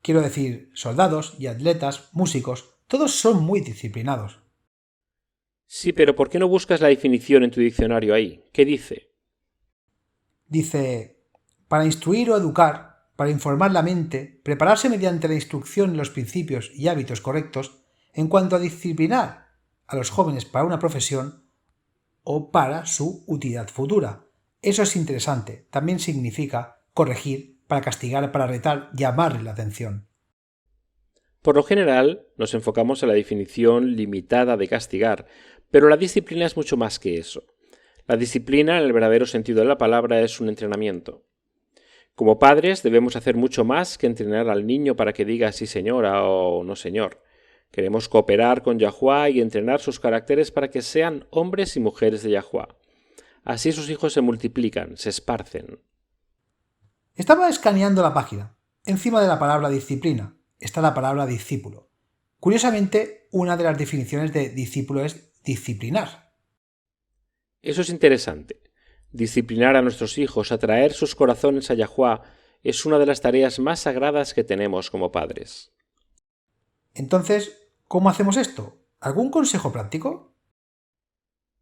Quiero decir, soldados y atletas, músicos, todos son muy disciplinados. Sí, pero ¿por qué no buscas la definición en tu diccionario ahí? ¿Qué dice? Dice: para instruir o educar, para informar la mente, prepararse mediante la instrucción en los principios y hábitos correctos en cuanto a disciplinar a los jóvenes para una profesión o para su utilidad futura. Eso es interesante. También significa corregir, para castigar, para retar, llamarle la atención. Por lo general, nos enfocamos en la definición limitada de castigar, pero la disciplina es mucho más que eso. La disciplina, en el verdadero sentido de la palabra, es un entrenamiento. Como padres debemos hacer mucho más que entrenar al niño para que diga sí señora o no señor. Queremos cooperar con Yahuwá y entrenar sus caracteres para que sean hombres y mujeres de Yahuwá. Así sus hijos se multiplican, se esparcen. Estaba escaneando la página. Encima de la palabra disciplina está la palabra discípulo. Curiosamente, una de las definiciones de discípulo es disciplinar. Eso es interesante. Disciplinar a nuestros hijos, atraer sus corazones a Yahuwá, es una de las tareas más sagradas que tenemos como padres. Entonces, ¿cómo hacemos esto? ¿Algún consejo práctico?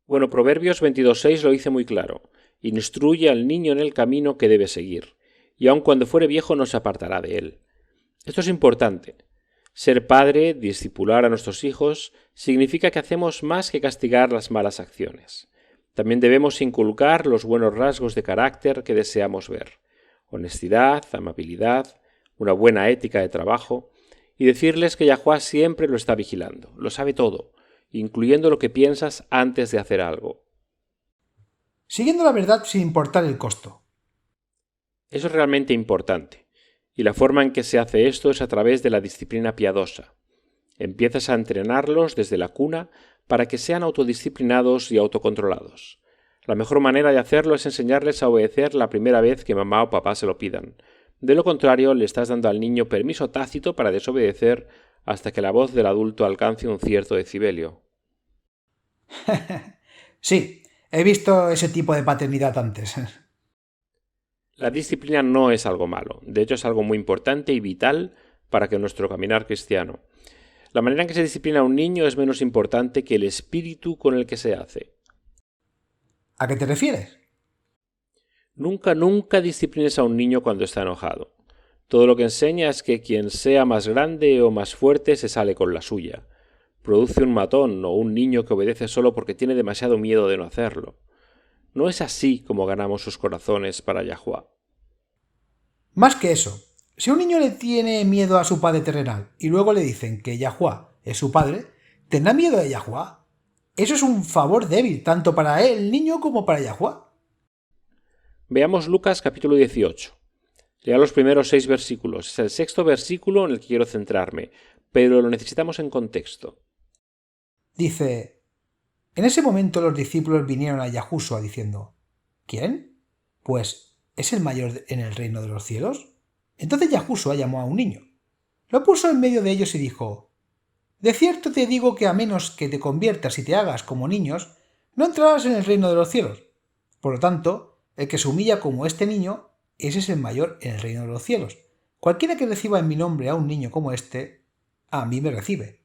Bueno, Proverbios 22:6 lo dice muy claro. Instruye al niño en el camino que debe seguir, y aun cuando fuere viejo no se apartará de él. Esto es importante. Ser padre, discipular a nuestros hijos, significa que hacemos más que castigar las malas acciones. También debemos inculcar los buenos rasgos de carácter que deseamos ver: honestidad, amabilidad, una buena ética de trabajo, y decirles que Yahuwá siempre lo está vigilando, lo sabe todo, incluyendo lo que piensas antes de hacer algo. Siguiendo la verdad sin importar el costo. Eso es realmente importante, y la forma en que se hace esto es a través de la disciplina piadosa. Empiezas a entrenarlos desde la cuna para que sean autodisciplinados y autocontrolados. La mejor manera de hacerlo es enseñarles a obedecer la primera vez que mamá o papá se lo pidan. De lo contrario, le estás dando al niño permiso tácito para desobedecer hasta que la voz del adulto alcance un cierto decibelio. Sí, he visto ese tipo de paternidad antes. La disciplina no es algo malo, de hecho es algo muy importante y vital para que nuestro caminar cristiano. La manera en que se disciplina a un niño es menos importante que el espíritu con el que se hace. ¿A qué te refieres? Nunca disciplines a un niño cuando está enojado. Todo lo que enseña es que quien sea más grande o más fuerte se sale con la suya. produce un matón o un niño que obedece solo porque tiene demasiado miedo de no hacerlo. No es así como ganamos sus corazones para Yahuwah. Más que eso, si un niño le tiene miedo a su padre terrenal y luego le dicen que Yahuwah es su padre, ¿tendrá miedo de Yahuwah? Eso es un favor débil, tanto para el niño como para Yahuwah. Veamos Lucas capítulo 18. Lea los primeros 6 versículos. Es el sexto versículo en el que quiero centrarme, pero lo necesitamos en contexto. Dice: en ese momento los discípulos vinieron a Yahushua diciendo: ¿quién? Pues, ¿es el mayor en el reino de los cielos? Entonces Yahushua llamó a un niño, lo puso en medio de ellos y dijo: de cierto te digo que a menos que te conviertas y te hagas como niños, no entrarás en el reino de los cielos. Por lo tanto, el que se humilla como este niño, ese es el mayor en el reino de los cielos. Cualquiera que reciba en mi nombre a un niño como este, a mí me recibe.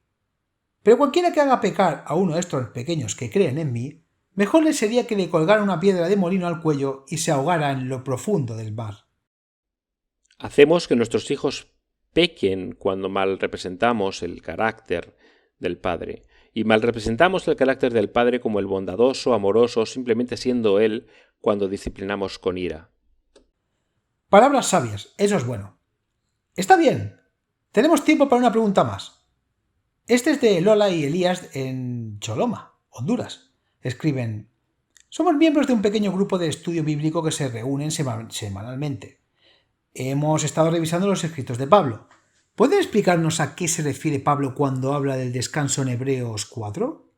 Pero cualquiera que haga pecar a uno de estos pequeños que creen en mí, mejor le sería que le colgara una piedra de molino al cuello y se ahogara en lo profundo del mar. Hacemos que nuestros hijos pequen cuando mal representamos el carácter del Padre, y mal representamos el carácter del Padre como el bondadoso, amoroso, simplemente siendo Él cuando disciplinamos con ira. Palabras sabias, eso es bueno. Está bien. Tenemos tiempo para una pregunta más. Este es de Lola y Elías en Choloma, Honduras. Escriben: somos miembros de un pequeño grupo de estudio bíblico que se reúnen semanalmente. Hemos estado revisando los escritos de Pablo. ¿Pueden explicarnos a qué se refiere Pablo cuando habla del descanso en Hebreos 4?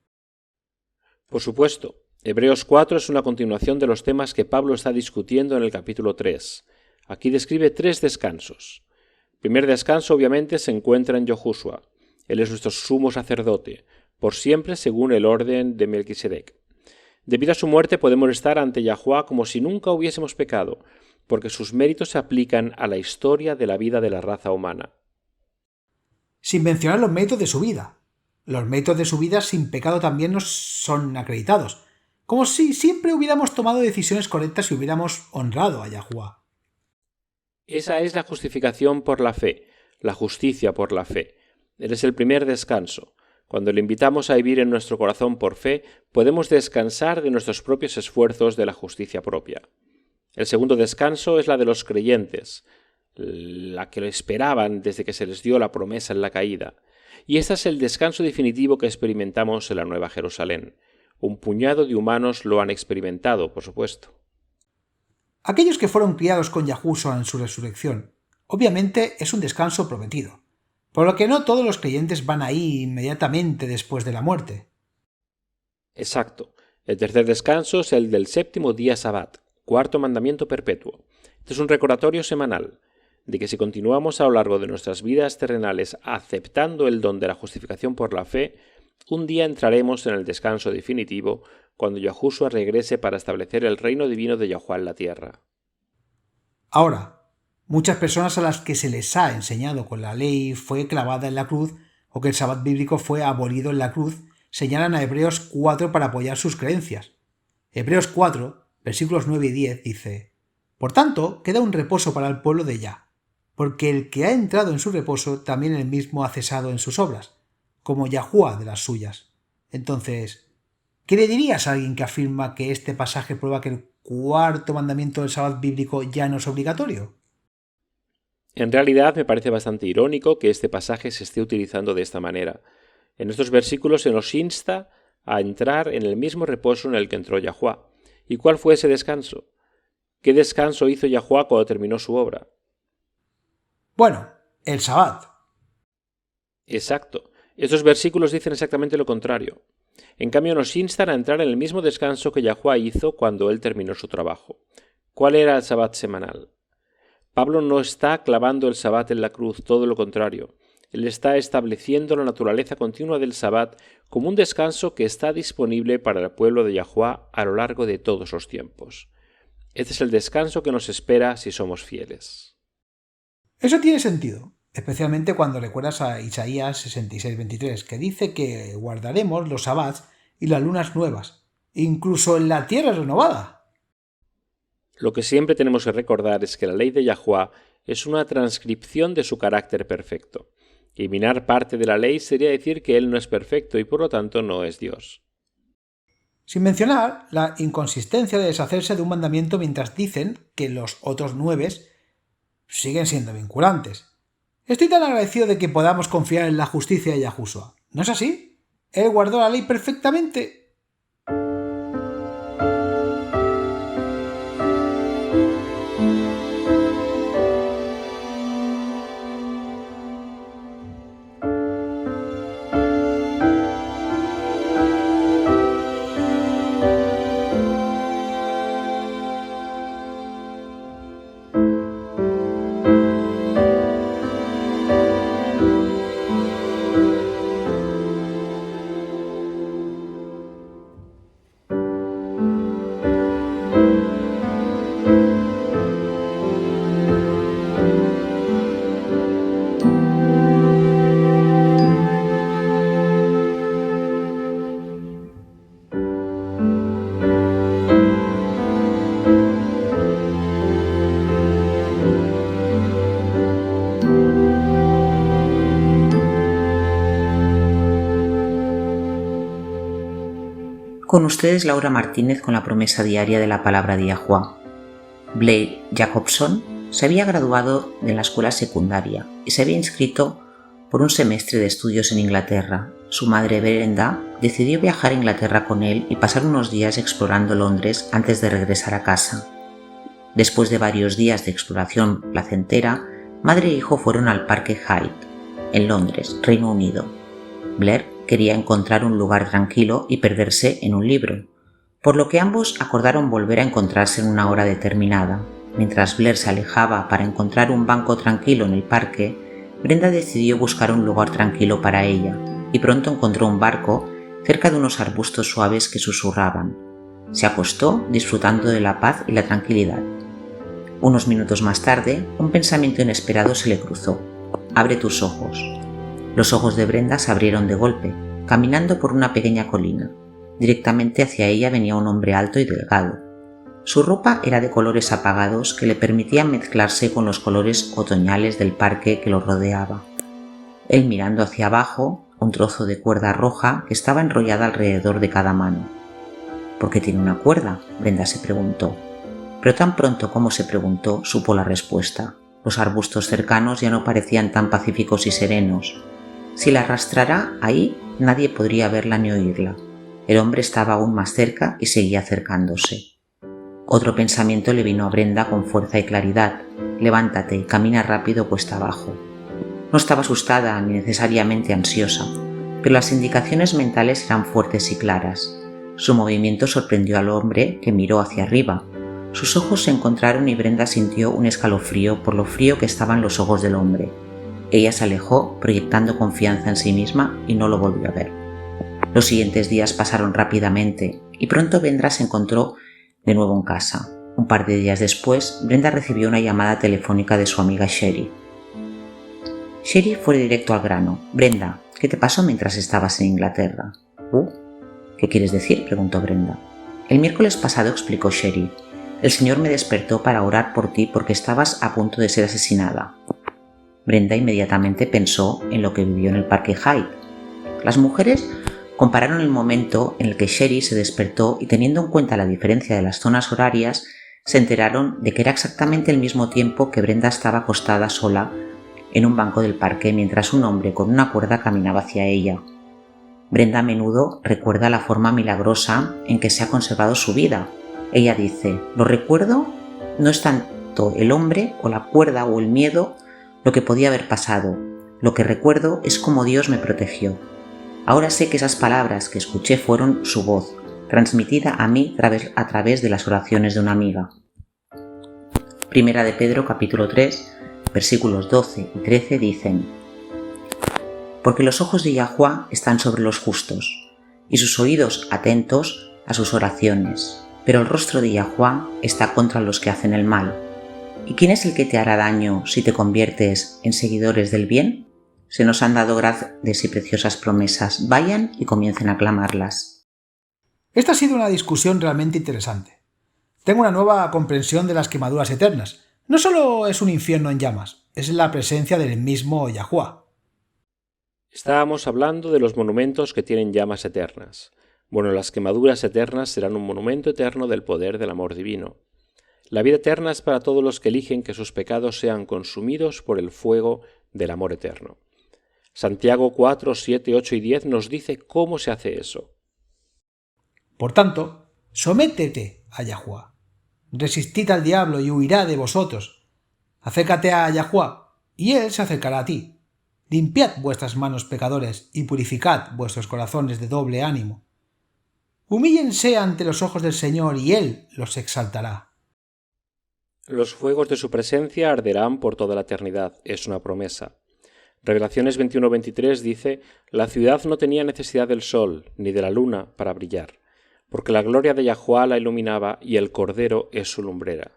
Por supuesto, Hebreos 4 es una continuación de los temas que Pablo está discutiendo en el capítulo 3. Aquí describe 3 descansos. El primer descanso obviamente se encuentra en Yahushua. Él es nuestro sumo sacerdote, por siempre según el orden de Melquisedec. Debido a su muerte podemos estar ante Yahuwah como si nunca hubiésemos pecado, porque sus méritos se aplican a la historia de la vida de la raza humana. Sin mencionar los méritos de su vida. Los méritos de su vida sin pecado también nos son acreditados, como si siempre hubiéramos tomado decisiones correctas y hubiéramos honrado a Yahuwah. Esa es la justificación por la fe, la justicia por la fe. Él es el primer descanso. Cuando le invitamos a vivir en nuestro corazón por fe, podemos descansar de nuestros propios esfuerzos de la justicia propia. El segundo descanso es la de los creyentes, la que lo esperaban desde que se les dio la promesa en la caída. Y este es el descanso definitivo que experimentamos en la Nueva Jerusalén. Un puñado de humanos lo han experimentado, por supuesto. Aquellos que fueron criados con Yahushua en su resurrección, obviamente es un descanso prometido, por lo que no todos los creyentes van ahí inmediatamente después de la muerte. Exacto. El tercer descanso es el del séptimo día Sabbat, cuarto mandamiento perpetuo. Este es un recordatorio semanal de que si continuamos a lo largo de nuestras vidas terrenales aceptando el don de la justificación por la fe, un día entraremos en el descanso definitivo cuando Yahushua regrese para establecer el reino divino de Yahuwah en la tierra. Ahora, muchas personas a las que se les ha enseñado que la ley fue clavada en la cruz o que el Sabbat bíblico fue abolido en la cruz, señalan a Hebreos 4 para apoyar sus creencias. Hebreos 4, versículos 9 y 10 dice: por tanto, queda un reposo para el pueblo de Yah, porque el que ha entrado en su reposo también él mismo ha cesado en sus obras, como Yahuwah de las suyas. Entonces, ¿qué le dirías a alguien que afirma que este pasaje prueba que el cuarto mandamiento del Sabbat bíblico ya no es obligatorio? En realidad me parece bastante irónico que este pasaje se esté utilizando de esta manera. En estos versículos se nos insta a entrar en el mismo reposo en el que entró Yahuwah. ¿Y cuál fue ese descanso? ¿Qué descanso hizo Yahuwah cuando terminó su obra? Bueno, el Sabbat. Exacto. Estos versículos dicen exactamente lo contrario. En cambio nos instan a entrar en el mismo descanso que Yahuwah hizo cuando él terminó su trabajo. ¿Cuál era el Sabbat semanal? Pablo no está clavando el Sabbat en la cruz, todo lo contrario. Él está estableciendo la naturaleza continua del Sabbat como un descanso que está disponible para el pueblo de Yahuwah a lo largo de todos los tiempos. Este es el descanso que nos espera si somos fieles. Eso tiene sentido, especialmente cuando recuerdas a Isaías 66:23, que dice que guardaremos los sabbats y las lunas nuevas, incluso en la tierra renovada. Lo que siempre tenemos que recordar es que la ley de Yahuwah es una transcripción de su carácter perfecto. Eliminar parte de la ley sería decir que Él no es perfecto y por lo tanto no es Dios. Sin mencionar la inconsistencia de deshacerse de un mandamiento mientras dicen que los otros 9 siguen siendo vinculantes. Estoy tan agradecido de que podamos confiar en la justicia de Yahushua. ¿No es así? Él guardó la ley perfectamente. Con ustedes Laura Martínez con la promesa diaria de la palabra de Yahuwah. Blair Jacobson se había graduado de la escuela secundaria y se había inscrito por un semestre de estudios en Inglaterra. Su madre Brenda decidió viajar a Inglaterra con él y pasar unos días explorando Londres antes de regresar a casa. Después de varios días de exploración placentera, madre e hijo fueron al Parque Hyde, en Londres, Reino Unido. Blair quería encontrar un lugar tranquilo y perderse en un libro, por lo que ambos acordaron volver a encontrarse en una hora determinada. Mientras Blair se alejaba para encontrar un banco tranquilo en el parque, Brenda decidió buscar un lugar tranquilo para ella y pronto encontró un barco cerca de unos arbustos suaves que susurraban. Se acostó disfrutando de la paz y la tranquilidad. Unos minutos más tarde, un pensamiento inesperado se le cruzó. «Abre tus ojos». Los ojos de Brenda se abrieron de golpe, caminando por una pequeña colina. Directamente hacia ella venía un hombre alto y delgado. Su ropa era de colores apagados que le permitían mezclarse con los colores otoñales del parque que lo rodeaba. Él mirando hacia abajo, un trozo de cuerda roja que estaba enrollada alrededor de cada mano. ¿Por qué tiene una cuerda?, Brenda se preguntó. Pero tan pronto como se preguntó, supo la respuesta. Los arbustos cercanos ya no parecían tan pacíficos y serenos. Si la arrastrara ahí, nadie podría verla ni oírla. El hombre estaba aún más cerca y seguía acercándose. Otro pensamiento le vino a Brenda con fuerza y claridad. «Levántate y camina rápido cuesta abajo». No estaba asustada ni necesariamente ansiosa, pero las indicaciones mentales eran fuertes y claras. Su movimiento sorprendió al hombre, que miró hacia arriba. Sus ojos se encontraron y Brenda sintió un escalofrío por lo frío que estaban los ojos del hombre. Ella se alejó, proyectando confianza en sí misma, y no lo volvió a ver. Los siguientes días pasaron rápidamente, y pronto Brenda se encontró de nuevo en casa. Un par de días después, Brenda recibió una llamada telefónica de su amiga Sherry. Sherry fue directo al grano. «Brenda, ¿qué te pasó mientras estabas en Inglaterra?» «¿Qué quieres decir?», preguntó Brenda. «El miércoles pasado», explicó Sherry, «el Señor me despertó para orar por ti porque estabas a punto de ser asesinada». Brenda inmediatamente pensó en lo que vivió en el Parque Hyde. Las mujeres compararon el momento en el que Sherry se despertó y, teniendo en cuenta la diferencia de las zonas horarias, se enteraron de que era exactamente el mismo tiempo que Brenda estaba acostada sola en un banco del parque mientras un hombre con una cuerda caminaba hacia ella. Brenda a menudo recuerda la forma milagrosa en que se ha conservado su vida. Ella dice: «Lo recuerdo, no es tanto el hombre o la cuerda o el miedo lo que podía haber pasado. Lo que recuerdo es cómo Dios me protegió. Ahora sé que esas palabras que escuché fueron su voz, transmitida a mí a través de las oraciones de una amiga». Primera de Pedro capítulo 3, versículos 12 y 13 dicen: «Porque los ojos de Yahuwah están sobre los justos, y sus oídos atentos a sus oraciones, pero el rostro de Yahuwah está contra los que hacen el mal. ¿Y quién es el que te hará daño si te conviertes en seguidores del bien? Se nos han dado grandes y preciosas promesas. Vayan y comiencen a clamarlas». Esta ha sido una discusión realmente interesante. Tengo una nueva comprensión de las quemaduras eternas. No solo es un infierno en llamas, es la presencia del mismo Yahuwah. Estábamos hablando de los monumentos que tienen llamas eternas. Bueno, las quemaduras eternas serán un monumento eterno del poder del amor divino. La vida eterna es para todos los que eligen que sus pecados sean consumidos por el fuego del amor eterno. Santiago 4, 7, 8 y 10 nos dice cómo se hace eso. Por tanto, sométete a Yahuwá. Resistid al diablo y huirá de vosotros. Acércate a Yahuwá, y él se acercará a ti. Limpiad vuestras manos pecadores y purificad vuestros corazones de doble ánimo. Humíllense ante los ojos del Señor y él los exaltará. Los fuegos de su presencia arderán por toda la eternidad, es una promesa. Revelaciones 21-23 dice: la ciudad no tenía necesidad del sol ni de la luna para brillar, porque la gloria de Yahuwá la iluminaba y el Cordero es su lumbrera.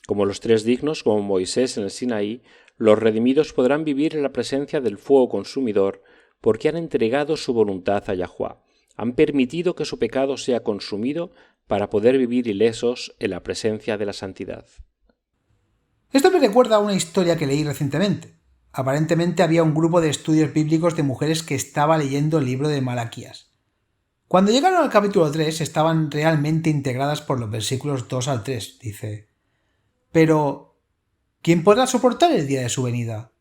Como los tres dignos, como Moisés en el Sinaí, los redimidos podrán vivir en la presencia del fuego consumidor porque han entregado su voluntad a Yahuwá, han permitido que su pecado sea consumido para poder vivir ilesos en la presencia de la santidad. Esto me recuerda a una historia que leí recientemente. Aparentemente había un grupo de estudios bíblicos de mujeres que estaba leyendo el libro de Malaquías. Cuando llegaron al capítulo 3 estaban realmente integradas por los versículos 2 al 3, dice: pero ¿quién podrá soportar el día de su venida?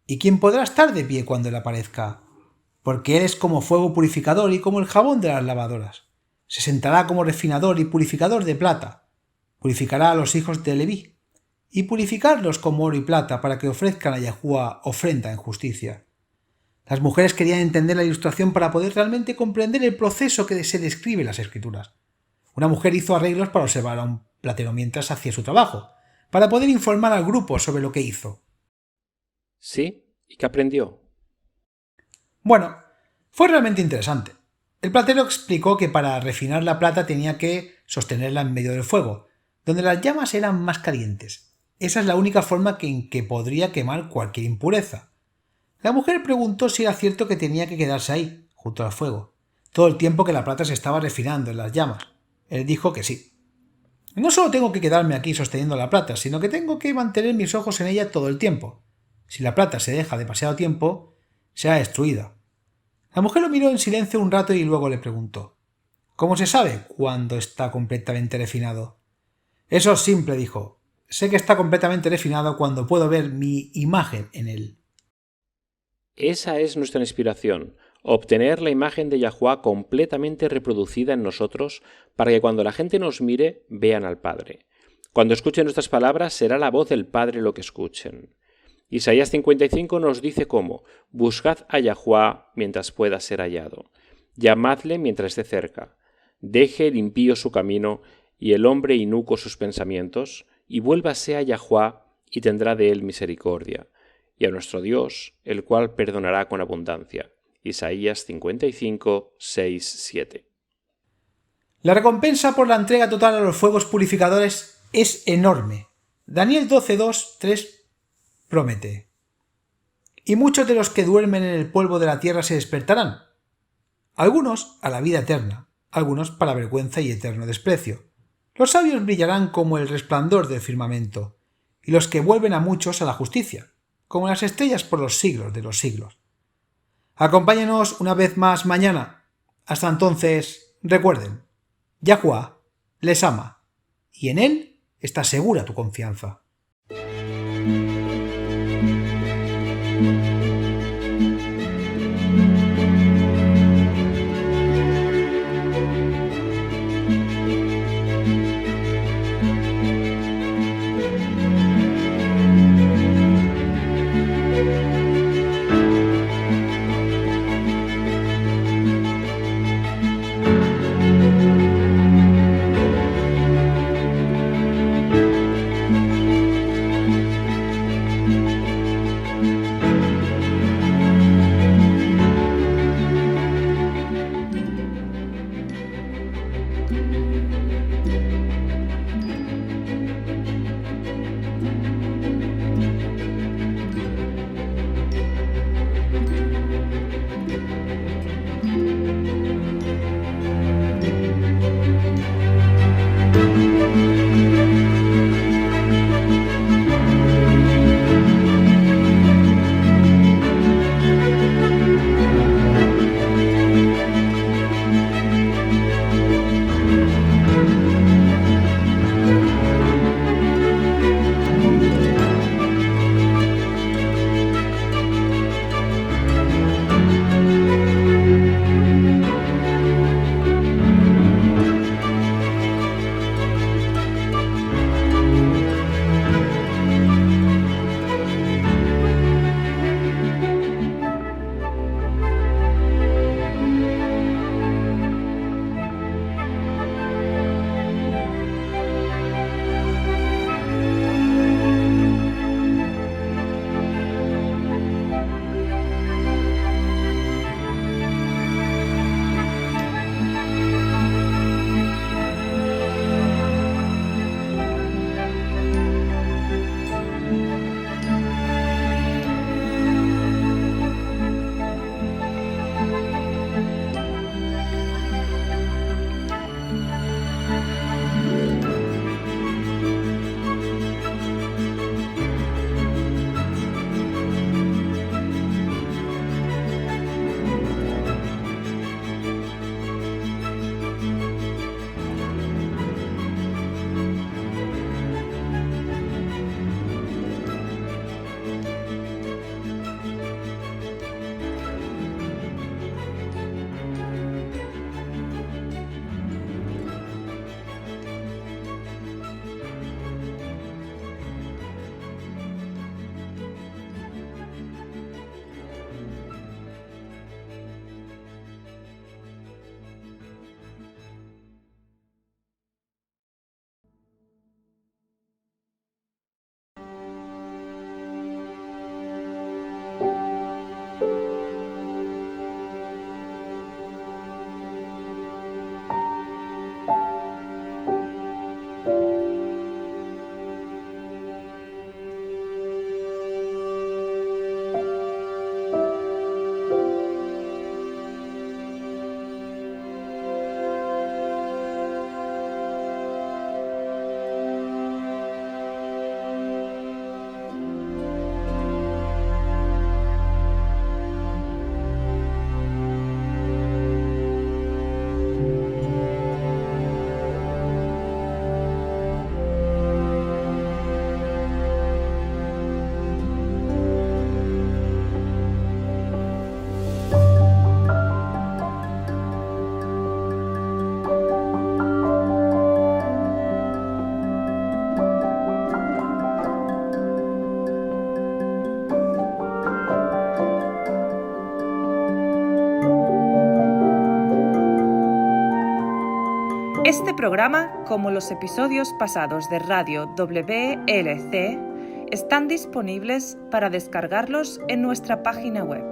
¿Y quién podrá estar de pie cuando él aparezca? Porque él es como fuego purificador y como el jabón de las lavadoras. Se sentará como refinador y purificador de plata. Purificará a los hijos de Leví y purificarlos como oro y plata para que ofrezcan a Yahuwá ofrenda en justicia. Las mujeres querían entender la ilustración para poder realmente comprender el proceso que se describe en las Escrituras. Una mujer hizo arreglos para observar a un platero mientras hacía su trabajo, para poder informar al grupo sobre lo que hizo. ¿Sí? ¿Y qué aprendió? Bueno, fue realmente interesante. El platero explicó que para refinar la plata tenía que sostenerla en medio del fuego, donde las llamas eran más calientes. Esa es la única forma en que podría quemar cualquier impureza. La mujer preguntó si era cierto que tenía que quedarse ahí, junto al fuego, todo el tiempo que la plata se estaba refinando en las llamas. Él dijo que sí. No solo tengo que quedarme aquí sosteniendo la plata, sino que tengo que mantener mis ojos en ella todo el tiempo. Si la plata se deja demasiado tiempo, será destruida. La mujer lo miró en silencio un rato y luego le preguntó: ¿cómo se sabe cuándo está completamente refinado? Eso es simple, dijo. Sé que está completamente refinado cuando puedo ver mi imagen en él. Esa es nuestra inspiración, obtener la imagen de Yahuwá completamente reproducida en nosotros para que cuando la gente nos mire vean al Padre. Cuando escuchen nuestras palabras será la voz del Padre lo que escuchen. Isaías 55 nos dice cómo: buscad a Yahuwá mientras pueda ser hallado, llamadle mientras esté cerca, deje el impío su camino y el hombre inicuo sus pensamientos, y vuélvase a Yahuwá y tendrá de él misericordia, y a nuestro Dios, el cual perdonará con abundancia. Isaías 55, 6, 7. La recompensa por la entrega total a los fuegos purificadores es enorme. Daniel 12, 2, 3 promete: y muchos de los que duermen en el polvo de la tierra se despertarán, algunos a la vida eterna, algunos para vergüenza y eterno desprecio. Los sabios brillarán como el resplandor del firmamento, y los que vuelven a muchos a la justicia, como las estrellas por los siglos de los siglos. Acompáñenos una vez más mañana. Hasta entonces, recuerden, Yahuwá les ama, y en él está segura tu confianza. Este programa, como los episodios pasados de Radio WLC, están disponibles para descargarlos en nuestra página web.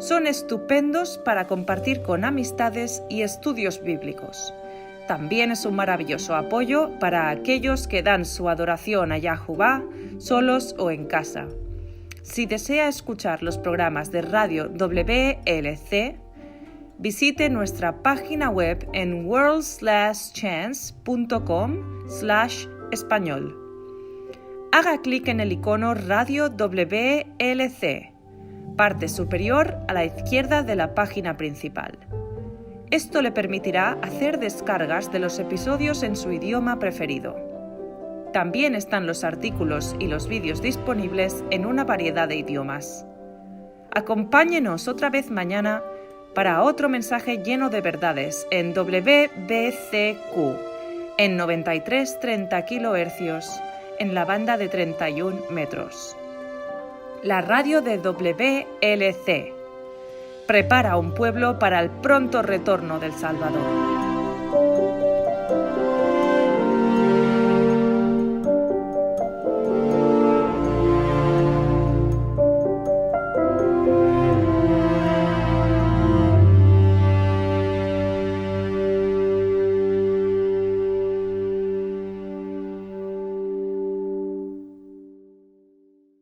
Son estupendos para compartir con amistades y estudios bíblicos. También es un maravilloso apoyo para aquellos que dan su adoración a Yahuwah solos o en casa. Si desea escuchar los programas de Radio WLC, visite nuestra página web en worldslastchance.com/español. Haga clic en el icono Radio WLC, parte superior a la izquierda de la página principal. Esto le permitirá hacer descargas de los episodios en su idioma preferido. También están los artículos y los vídeos disponibles en una variedad de idiomas. Acompáñenos otra vez mañana para otro mensaje lleno de verdades en WBCQ, en 9330 kHz, en la banda de 31 metros. La radio de WLC prepara un pueblo para el pronto retorno del Salvador.